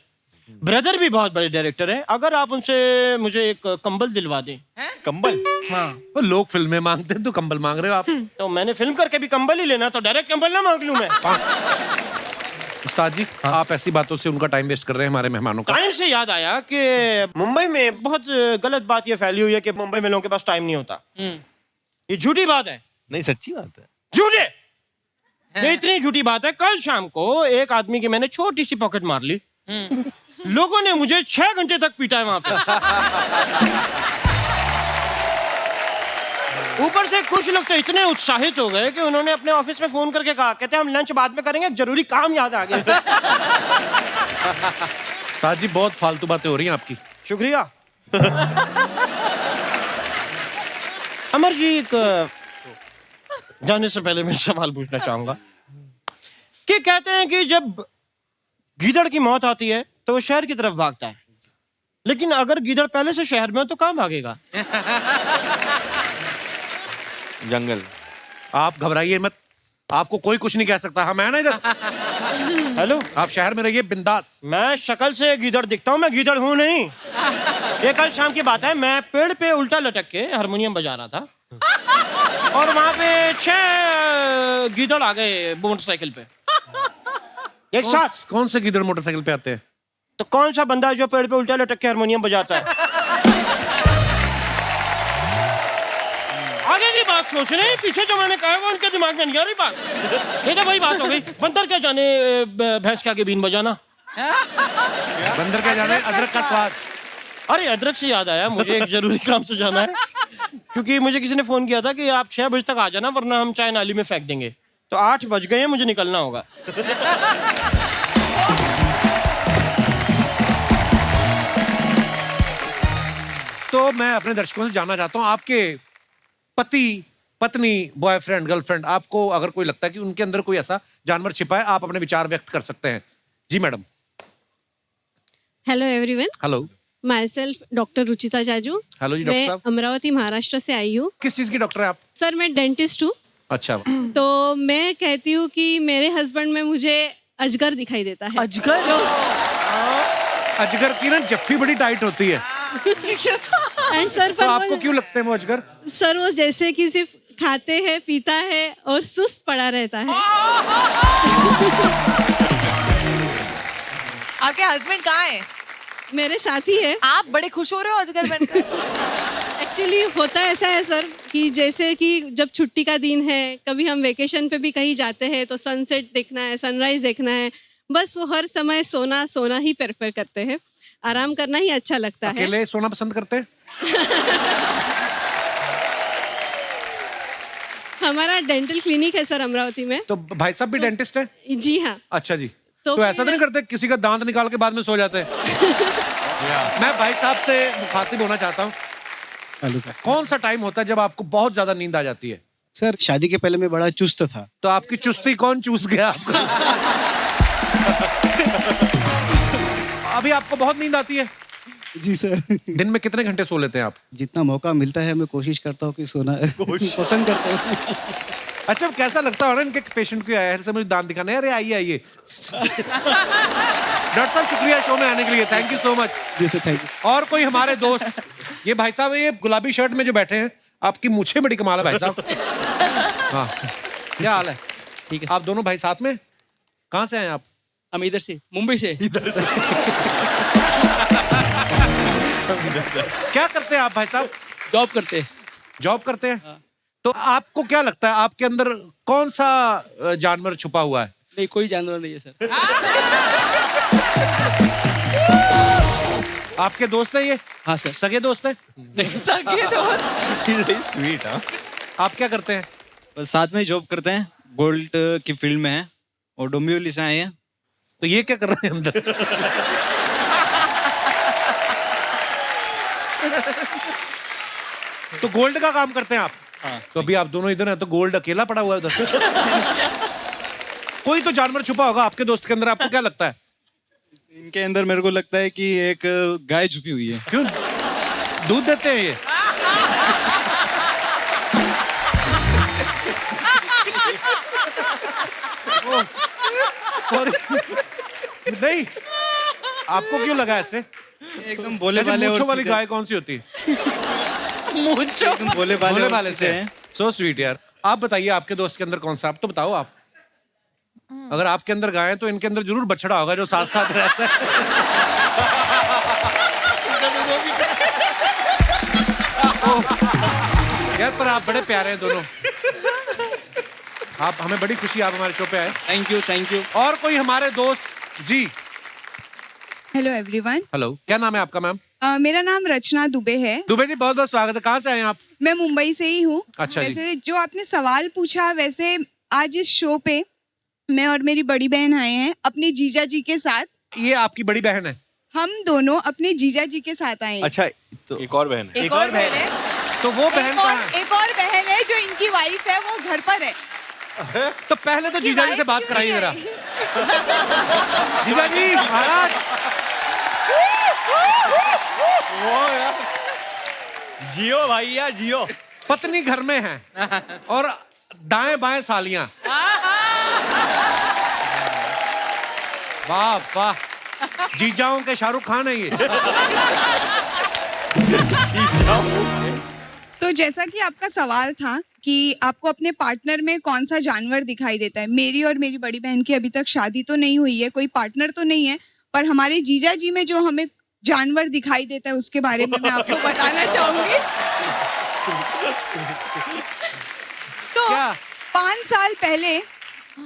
ब्रदर भी बहुत बड़े डायरेक्टर हैं। अगर आप उनसे मुझे एक कंबल दिलवा दें। कंबल? हाँ। वो लोग फिल्में मांगते हैं, तो कंबल मांग रहे हो आप। तो मैंने फिल्म करके भी कंबल ही लेना, तो डायरेक्ट कंबल ना मांग लूं मैं। उस्ताद जी, आप ऐसी बातों से उनका टाइम वेस्ट कर रहे हैं, हमारे मेहमानों का। टाइम से याद आया कि मुंबई में बहुत गलत बात ये फैली हुई है कि मुंबई में लोगों के पास टाइम नहीं होता। ये झूठी बात है। नहीं, सच्ची बात है। झूठे? ये इतनी झूठी बात है, कल शाम को एक आदमी की मैंने छोटी सी पॉकेट मार ली। लोगों ने मुझे 6 घंटे तक पीटा है वहां पे। ऊपर से कुछ लोग तो इतने उत्साहित हो गए कि उन्होंने अपने ऑफिस में फोन करके कहा, कहते हम लंच बाद में करेंगे, जरूरी काम याद आ गया। उस्ताद जी, बहुत फालतू बातें हो रही हैं आपकी। शुक्रिया। अमर जी, जाने से पहले मैं सवाल पूछना चाहूंगा कि कहते हैं कि जब गीदड़ की मौत आती है तो वो शहर की तरफ भागता है, लेकिन अगर गीदड़ पहले से शहर में हो तो कहाँ भागेगा? जंगल। आप घबराइए मत, आपको कोई कुछ नहीं कह सकता। हम है ना इधर। हेलो, आप शहर में रहिए बिंदास। मैं शक्ल से गीदड़ दिखता हूँ, मैं गीदड़ हूँ नहीं। ये कल शाम की बात है, मैं पेड़ पे उल्टा लटक के हारमोनियम बजा रहा था और वहां पे 6 गीदड़ आ गए मोटरसाइकिल पे एक साथ। कौन से गीदड़ मोटरसाइकिल पे आते हैं? तो कौन सा बंदा है जो पेड़ पे उल्टा लटक के हारमोनियम बजाता है? आगे की बात सोच रहे हैं, पीछे जो मैंने कहा वो उनके दिमाग में नहीं आ रही बात। ये तो वही बात हो गई, बंदर क्या जाने भैंस के आगे बीन बजाना। बंदर क्या जाने अदरक का स्वाद। अरे अदरक से याद आया, मुझे एक जरूरी काम से जाना है, क्योंकि मुझे किसी ने फोन किया था कि आप 6 बजे तक आ जाना, वरना हम चाय नाली में फेंक देंगे। तो 8 बज गए हैं, मुझे निकलना होगा। तो मैं अपने दर्शकों से जानना चाहता हूँ, आपके पति, पत्नी, बॉयफ्रेंड, गर्लफ्रेंड, आपको अगर कोई लगता है कि उनके अंदर कोई ऐसा जानवर छिपा है, आप अपने विचार व्यक्त कर सकते हैं। जी madam. Hello everyone. Hello. Myself doctor Ruchita Jaju. Hello जी डॉक्टर मैं साहब। अमरावती महाराष्ट्र से आई हूँ। किस चीज की डॉक्टर है आप? सर मैं डेंटिस्ट हूँ। अच्छा। तो मैं कहती हूँ कि मेरे हस्बैंड में मुझे अजगर दिखाई देता है। अजगर? अजगर की ना जफ्फी बड़ी टाइट होती है। एंड सर तो आपको क्यों लगते हैं वो अजगर? सर वो जैसे कि सिर्फ खाते हैं, पीता है और सुस्त पड़ा रहता है। आपके हस्बैंड कहाँ है? मेरे साथ ही है। आप बड़े खुश हो रहे हो अजगर बनकर। एक्चुअली होता ऐसा है सर कि जैसे कि जब छुट्टी का दिन है, कभी हम वेकेशन पे भी कहीं जाते हैं तो सनसेट देखना है, सनराइज देखना है, बस वो हर समय सोना सोना ही प्रेफर करते हैं, आराम करना ही अच्छा लगता है। अकेले सोना पसंद करते हैं? हमारा डेंटल क्लिनिक है सर अमरावती में। तो भाई साहब भी डेंटिस्ट है? जी हाँ। अच्छा जी। तो तो ऐसा तो नहीं करते किसी का दांत निकाल के बाद में सो जाते हैं? मैं भाई साहब से मुखातिब होना चाहता हूँ। Hello sir. कौन सा टाइम होता है जब आपको बहुत ज्यादा नींद आ जाती है? सर शादी के पहले मैं बड़ा चुस्त था। तो आपकी चुस्ती कौन चूस गया आपको? अभी आपको बहुत नींद आती है? जी सर। दिन में कितने घंटे सो लेते हैं आप? जितना मौका मिलता है मैं कोशिश करता हूँ कि सोना पसंद करता हूँ। अच्छा, कैसा लगता है इनके पेशेंट को आया है मुझे दांत दिखाने? अरे आइए आइए। डॉक्टर साहब शुक्रिया शो में आने के लिए, थैंक यू सो मच। जी सर, थैंक यू। और कोई हमारे दोस्त, ये भाई साहब ये गुलाबी शर्ट में जो बैठे हैं, आपकी मूछें बड़ी कमाल है भाई साहब। हाँ, क्या हाल है? ठीक है। आप दोनों भाई साथ में? कहाँ से आए आप? हम इधर से, मुंबई से। इधर से। क्या करते हैं आप भाई साहब? जॉब करते हैं। जॉब करते हैं? तो आपको क्या लगता है आपके अंदर कौन सा जानवर छुपा हुआ है? नहीं, कोई जानवर नहीं है सर। आपके दोस्त हैं ये? हाँ सर। सगे दोस्त हैं? सगे दोस्त। स्वीट। हाँ, आप क्या करते हैं? बस साथ में जॉब करते हैं, गोल्ड की फील्ड में हैं और डोंबिवली से आए हैं। तो ये क्या कर रहे हैं अंदर? तो गोल्ड का काम करते हैं आप? हाँ। तो अभी आप दोनों इधर हैं तो गोल्ड अकेला पड़ा हुआ है उधर। कोई तो जानवर छुपा होगा आपके दोस्त के अंदर, आपको क्या लगता है? इनके अंदर मेरे को लगता है कि एक गाय छुपी हुई है। क्यों? दूध देते हैं ये? नहीं, आपको क्यों लगा ऐसे? एकदम भोले भाले मूंछों और वाली सीधे। गाय कौन सी होती है? मूंछों। एकदम भोले भाले और से सीधे हैं। सो स्वीट यार। आप बताइए आपके दोस्त के अंदर कौन सा, आप तो बताओ आप। अगर आपके अंदर गाय है तो इनके अंदर जरूर बछड़ा होगा जो साथ साथ रहता है। यार पर आप बड़े प्यारे हैं दोनों। आप हमें बड़ी खुशी आप हमारे शो पे आए। Thank you, thank you. और कोई हमारे दोस्त जी? Hello everyone. हेलो, क्या नाम है आपका मैम? मेरा नाम रचना दुबे है। दुबे जी बहुत बहुत स्वागत है। कहाँ से आए हैं आप? मैं मुंबई से ही हूँ। अच्छा जी। वैसे जो आपने सवाल पूछा, वैसे आज इस शो पे मैं और मेरी बड़ी बहन आए हैं अपने जीजा जी के साथ। ये आपकी बड़ी बहन है? हम दोनों अपने जीजा जी के साथ आए हैं। अच्छा, तो एक और बहन है। एक और बहन है। तो वो बहन कहाँ है? एक और बहन है जो इनकी वाइफ है, वो घर पर है। तो पहले तो जीजा जी से बात कराइए जरा। जीजा जी महाराज। जियो भैया जियो। पत्नी घर में है और दाएं बाएं सालियां। वाह वाह, जीजाओं के शाहरुख खान है ये। तो जैसा कि आपका सवाल था कि आपको अपने पार्टनर में कौन सा जानवर दिखाई देता है, मेरी और मेरी बड़ी बहन की अभी तक शादी तो नहीं हुई है, कोई पार्टनर तो नहीं है, पर हमारे जीजा जी में जो हमें जानवर दिखाई देता है उसके बारे में मैं आपको बताना चाहूंगी। तो 5 साल पहले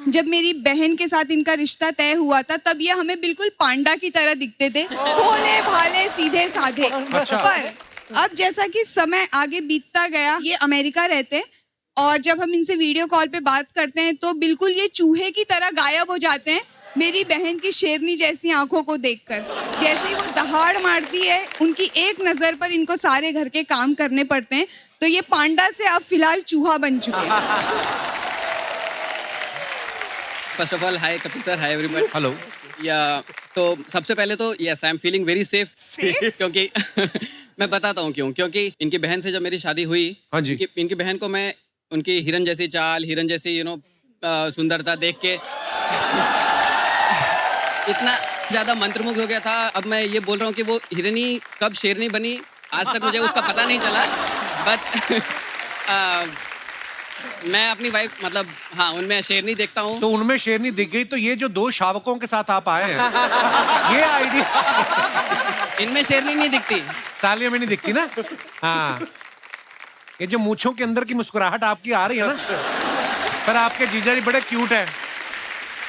जब मेरी बहन के साथ इनका रिश्ता तय हुआ था, तब ये हमें बिल्कुल पांडा की तरह दिखते थे, भोले भाले सीधे साधे। पर अब जैसा कि समय आगे बीतता गया, ये अमेरिका रहते हैं और जब हम इनसे वीडियो कॉल पे बात करते हैं तो बिल्कुल ये चूहे की तरह गायब हो जाते हैं मेरी बहन की शेरनी जैसी आंखों को देखकर। जैसे ही वो दहाड़ मारती है, उनकी एक नजर पर इनको सारे घर के काम करने पड़ते हैं, तो ये पांडा से अब फिलहाल चूहा बन चुके हैं। First of all hi Kapil sir, hi everyone. Hello. या तो सबसे पहले तो yes I am feeling very safe क्योंकि मैं बताता हूँ क्यों। क्योंकि इनकी बहन से जब मेरी शादी हुई, हाँ जी, इनकी बहन को मैं उनकी हिरन जैसी चाल, हिरन जैसी सुंदरता देख के इतना ज्यादा मंत्रमुग्ध हो गया था। अब मैं ये बोल रहा हूँ कि वो हिरनी कब शेरनी बनी आज तक मुझे उसका पता नहीं चला, बट मैं अपनी वाइफ मतलब हाँ उनमें शेरनी देखता हूँ। तो उनमें शेरनी दिख गई, तो ये जो 2 शावकों के साथ आप आए हैं, ये आइडिया। इनमें शेरनी नहीं दिखती, सालियों में नहीं दिखती ना। हाँ, ये जो मूंछों के अंदर की मुस्कुराहट आपकी आ रही है ना, पर आपके जीजा जी बड़े क्यूट हैं।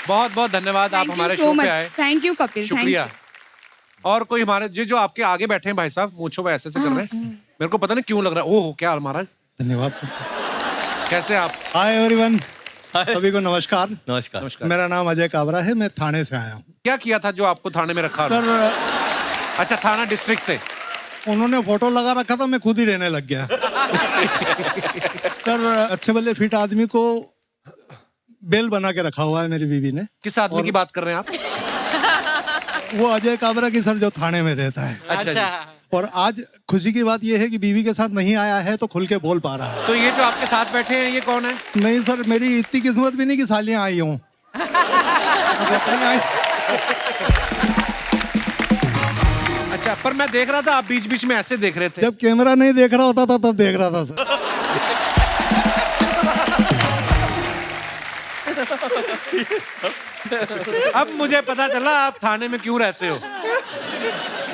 बहुत बहुत धन्यवाद, आप हमारे शो पे आए। थैंक यू कपिल, शुक्रिया। और कोई हमारे जो आपके आगे बैठे हैं भाई साहब, मूंछों पे ऐसे कर रहे हैं, मेरे को पता नहीं क्यों लग रहा है। ओह क्या महाराज, धन्यवाद सर। कैसे आप? हाय एवरीवन, सभी को नमस्कार। नमस्कार। मेरा नाम अजय काबरा है, मैं थाने से आया हूँ। क्या किया था जो आपको थाने में रखा? सर अच्छा, थाना डिस्ट्रिक्ट से उन्होंने फोटो लगा रखा था, मैं खुद ही रहने लग गया। सर अच्छे भले फिट आदमी को बेल बना के रखा हुआ है मेरी बीवी ने। किस आदमी की बात कर रहे हैं आप? वो अजय काबरा की सर, जो थाने में रहता है। अच्छा जी। और आज खुशी की बात यह है कि बीवी के साथ नहीं आया है तो खुल के बोल पा रहा है। तो ये जो आपके साथ बैठे हैं ये कौन है? नहीं सर, मेरी इतनी किस्मत भी नहीं कि सालियां आई हूँ। अच्छा, पर मैं देख रहा था आप बीच बीच में ऐसे देख रहे थे। जब कैमरा नहीं देख रहा होता था तब देख रहा था सर। अब मुझे पता चला आप थाने में क्यों रहते हो।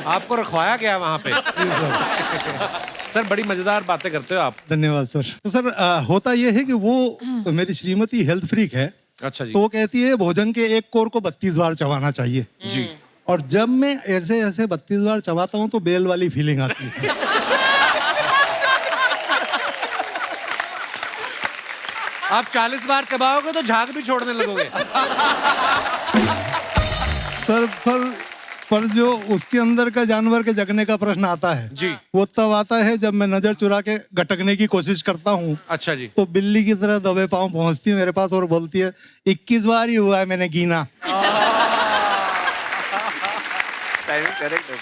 आपको रखवाया गया वहां पे। सर बड़ी मजेदार बातें करते हो आप। धन्यवाद सर। तो सर होता यह है कि वो मेरी श्रीमती हेल्थ फ्रीक है। अच्छा जी। तो वो कहती है भोजन के एक कोर को 32 बार चबाना चाहिए जी। और जब मैं ऐसे ऐसे 32 बार चबाता हूँ तो बेल वाली फीलिंग आती है। आप 40 बार चबाओगे तो झाग भी छोड़ने लगोगे। सर पर जो उसके अंदर का जानवर के जगने का प्रश्न आता है जी, वो तब आता है जब मैं नजर चुरा के गटकने की कोशिश करता हूँ। अच्छा जी। तो बिल्ली की तरह दबे पांव पहुंचती है मेरे पास और बोलती है 21 बार ही हुआ है मैंने गिना।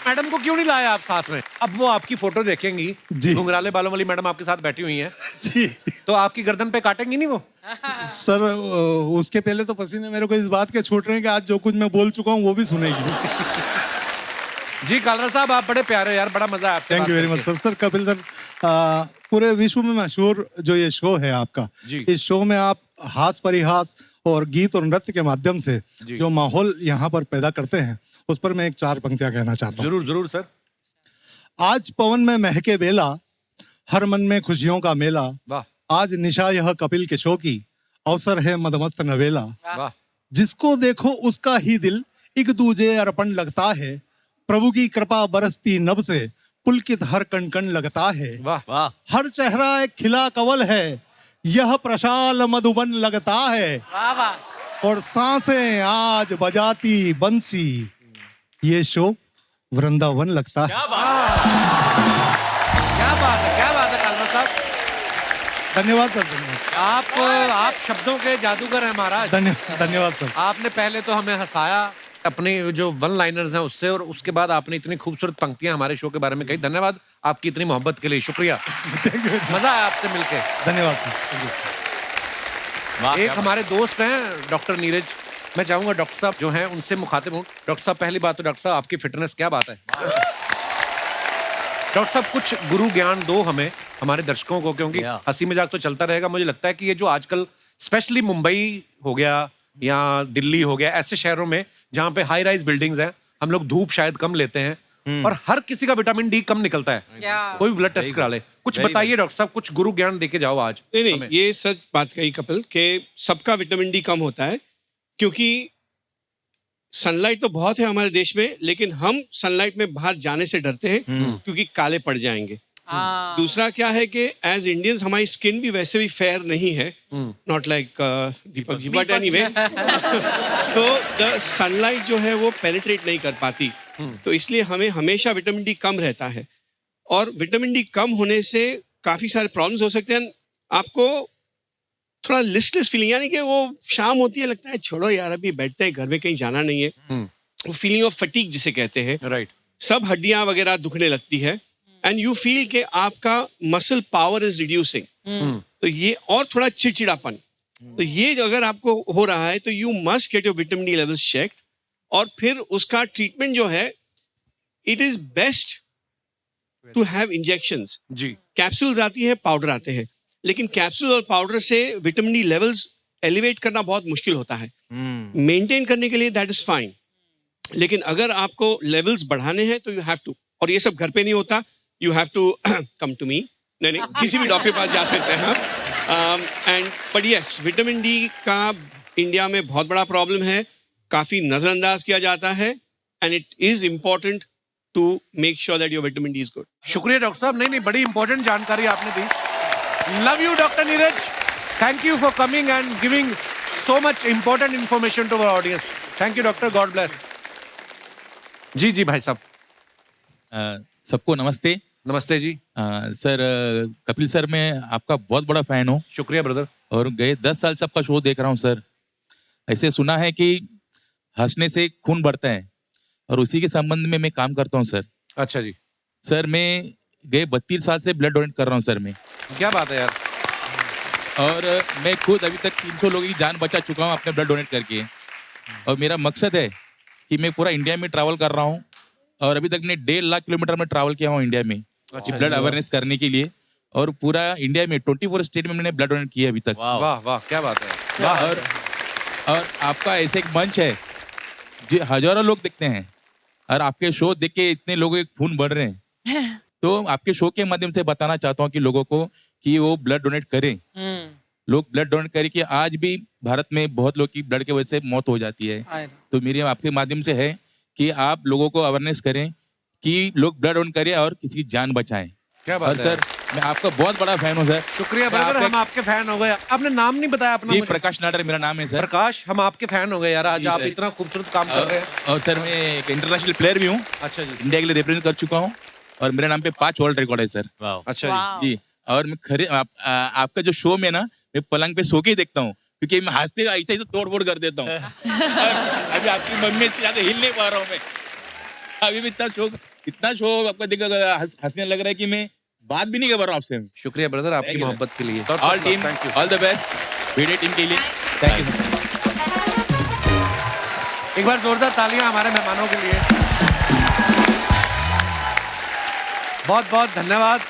मैडम को क्यों नहीं लाया आप साथ में? अब वो आपकी फोटो देखेंगी, घुंघराले बालों वाली मैडम आपके साथ बैठी हुई हैं जी, तो आपकी गर्दन पे काटेंगी नहीं वो? सर उसके पहले तो पसीने मेरे को इस बात के छूट रहे हैं कि आज जो कुछ मैं बोल चुका हूँ वो भी सुनेगी। जी कालरा साहब आप बड़े प्यारे यार, बड़ा मजा है आपसे। Thank you very much sir. Sir Kapil sir पूरे विश्व में मशहूर जो ये शो है आपका, इस शो में आप हास परिहास और गीत और नृत्य के माध्यम से जो माहौल यहाँ पर पैदा करते हैं उस पर मैं एक 4 पंक्तियां कहना चाहता हूँ। जरूर जरूर सर। आज पवन में महके बेला, हर मन में खुशियों का मेला। वाह। आज निशा यह कपिल के शो की, अवसर है मदमस्त नवेला। वाह। जिसको देखो उसका ही दिल एक दूजे अर्पण लगता है। प्रभु की कृपा बरसती नभ से पुलकित हर कण कण लगता है। वाह वाह। हर चेहरा एक खिला कवल है, यह प्रशाल मधुबन लगता है। वाह वाह। और सांसें आज बजाती बंसी, ये शो वृंदावन लगता है। क्या बात है, क्या बात है कालरा साहब। धन्यवाद सर। धन्यवाद। आप शब्दों के जादूगर हैं महाराज। धन्यवाद सर। आपने पहले तो हमें हंसाया अपने जो वन लाइनर्स हैं उससे, और उसके बाद आपने इतनी खूबसूरत पंक्तियां हमारे शो के बारे में कही। धन्यवाद आपकी इतनी मोहब्बत के लिए, शुक्रिया। मजा आया आपसे मिलके। धन्यवाद। एक हमारे दोस्त हैं डॉक्टर नीरज, मैं चाहूंगा डॉक्टर साहब जो हैं उनसे मुखातिब हूँ। डॉक्टर साहब पहली बात तो डॉक्टर साहब आपकी फिटनेस क्या बात है। डॉक्टर साहब कुछ गुरु ज्ञान दो हमें, हमारे दर्शकों को, क्योंकि हंसी मजाक तो चलता रहेगा। मुझे लगता है कि ये जो आजकल स्पेशली मुंबई हो गया या दिल्ली हो गया, ऐसे शहरों में जहाँ पे हाई राइज बिल्डिंग्स हैं, हम लोग धूप शायद कम लेते हैं और हर किसी का विटामिन डी कम निकलता है। कोई ब्लड टेस्ट करा ले। कुछ बताइए डॉक्टर साहब, कुछ गुरु ज्ञान देके जाओ आज। नहीं, ये सच बात कही कपिल के सबका विटामिन डी कम होता है, क्योंकि सनलाइट तो बहुत है हमारे देश में, लेकिन हम सनलाइट में बाहर जाने से डरते हैं क्योंकि काले पड़ जाएंगे। दूसरा क्या है कि एज इंडियंस हमारी स्किन भी वैसे भी फेयर नहीं है, not like Deepak ji, but anyway तो द सनलाइट जो है वो पेनिट्रेट नहीं कर पाती, तो इसलिए हमें हमेशा विटामिन डी कम रहता है। और विटामिन डी कम होने से काफी सारे प्रॉब्लम्स हो सकते हैं। आपको थोड़ा लिस्टलेस फीलिंग, यानी कि वो शाम होती है लगता है छोड़ो यार अभी बैठते हैं घर में, कहीं जाना नहीं है। वो फीलिंग ऑफ फटीग जिसे कहते हैं, राइट। सब हड्डियां वगैरह दुखने लगती है एंड यू फील कि आपका मसल पावर इज रिड्यूसिंग। तो ये और थोड़ा चिड़चिड़ापन, तो ये अगर आपको हो रहा है तो you must get your vitamin D levels checked. और फिर उसका ट्रीटमेंट जो है, it is best to have injections. जी। कैप्सूल्स आती है, पाउडर आते हैं, लेकिन कैप्सूल और पाउडर से विटामिन डी लेवल्स एलिवेट करना बहुत मुश्किल होता है। मेंटेन करने के लिए दैट इज फाइन, लेकिन अगर आपको लेवल्स बढ़ाने हैं तो यू हैव टू, और ये सब घर पे नहीं होता, you have to come to me. नहीं, किसी भी डॉक्टर के पास जा सकते हैं आप। And but yes, vitamin D का इंडिया में बहुत बड़ा प्रॉब्लम है, काफी नजरअंदाज किया जाता है, and it is important to make sure that your vitamin D is good. शुक्रिया डॉक्टर साहब। नहीं, बड़ी इंपॉर्टेंट जानकारी आपने दी। Love you doctor Neeraj, thank you for coming and giving so much important information to our audience. Thank you doctor, God bless. जी जी भाई साहब। सबको नमस्ते। नमस्ते जी। सर कपिल सर, मैं आपका बहुत बड़ा फैन हूँ। शुक्रिया ब्रदर। और गए 10 साल से आपका शो देख रहा हूँ सर। ऐसे सुना है कि हंसने से खून बढ़ता है, और उसी के संबंध में मैं काम करता हूँ सर। अच्छा जी। सर मैं गए 32 साल से ब्लड डोनेट कर रहा हूँ सर मैं। क्या बात है यार। और मैं खुद अभी तक 300 लोगों की जान बचा चुका हूँ अपने ब्लड डोनेट करके। और मेरा मकसद है कि मैं पूरा इंडिया में ट्रैवल कर रहा हूँ, और अभी तक मैं 1.5 लाख किलोमीटर में ट्रैवल किया हूँ इंडिया में ब्लड अवेयरनेस करने के लिए। और पूरा इंडिया में 24 स्टेट में मैंने ब्लड डोनेट किया अभी तक। वाह वाह, क्या बात है। और आपका ऐसे एक मंच है जो हजारों लोग देखते हैं, और आपके शो देख के इतने लोगों के खून बढ़ रहे हैं तो आपके शो के माध्यम से बताना चाहता हूँ कि लोगों को कि वो ब्लड डोनेट करें। लोग ब्लड डोनेट करें कि आज भी भारत में बहुत लोग की ब्लड की वजह से मौत हो जाती है। तो मेरी आपके माध्यम से है कि आप लोगों को अवेयरनेस करें कि लोग ब्लड डोनेट करें और किसी की जान बचाएं। क्या बात और है। सर मैं आपका बहुत बड़ा फैन हूँ सर। शुक्रिया ब्रदर, हम आपके फैन हो गए। आपने नाम नहीं बताया अपना। जी मुझे। प्रकाश नाडर मेरा नाम है सर। प्रकाश, हम आपके फैन हो गए यार, आज जी, आप सर। इतना खूबसूरत काम कर रहे हैं। और सर मैं एक इंटरनेशनल प्लेयर भी हूँ। अच्छा जी। इंडिया के लिए रिप्रेजेंट कर चुका हूँ और मेरे नाम पे 5 वर्ल्ड रिकॉर्ड है सर। अच्छा जी। और मैं खरे आपका जो शो में ना मैं पलंग पे सो के ही देखता हूँ क्योंकि मैं हंसते ऐसे ही तोड़ फोड़ कर देता हूँ। अभी आपकी मम्मी से ज्यादा हिल नहीं पा रहा हूँ मैं। अभी भी इतना शो आपका देख हंसने लग रहा है कि मैं बात भी नहीं कर रहा हूँ आपसे। शुक्रिया ब्रदर आपकी मोहब्बत के लिए। All team all the best video team के लिए थैंक यू। एक बार जोरदार तालियां हमारे मेहमानों के लिए। बहुत बहुत धन्यवाद,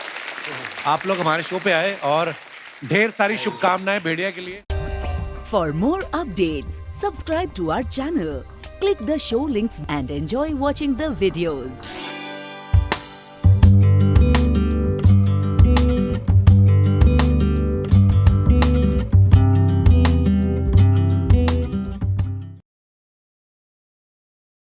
आप लोग हमारे शो पे आए और ढेर सारी शुभकामनाएं भेड़िया के लिए। For more updates, subscribe to our channel, click the show links and enjoy watching the videos.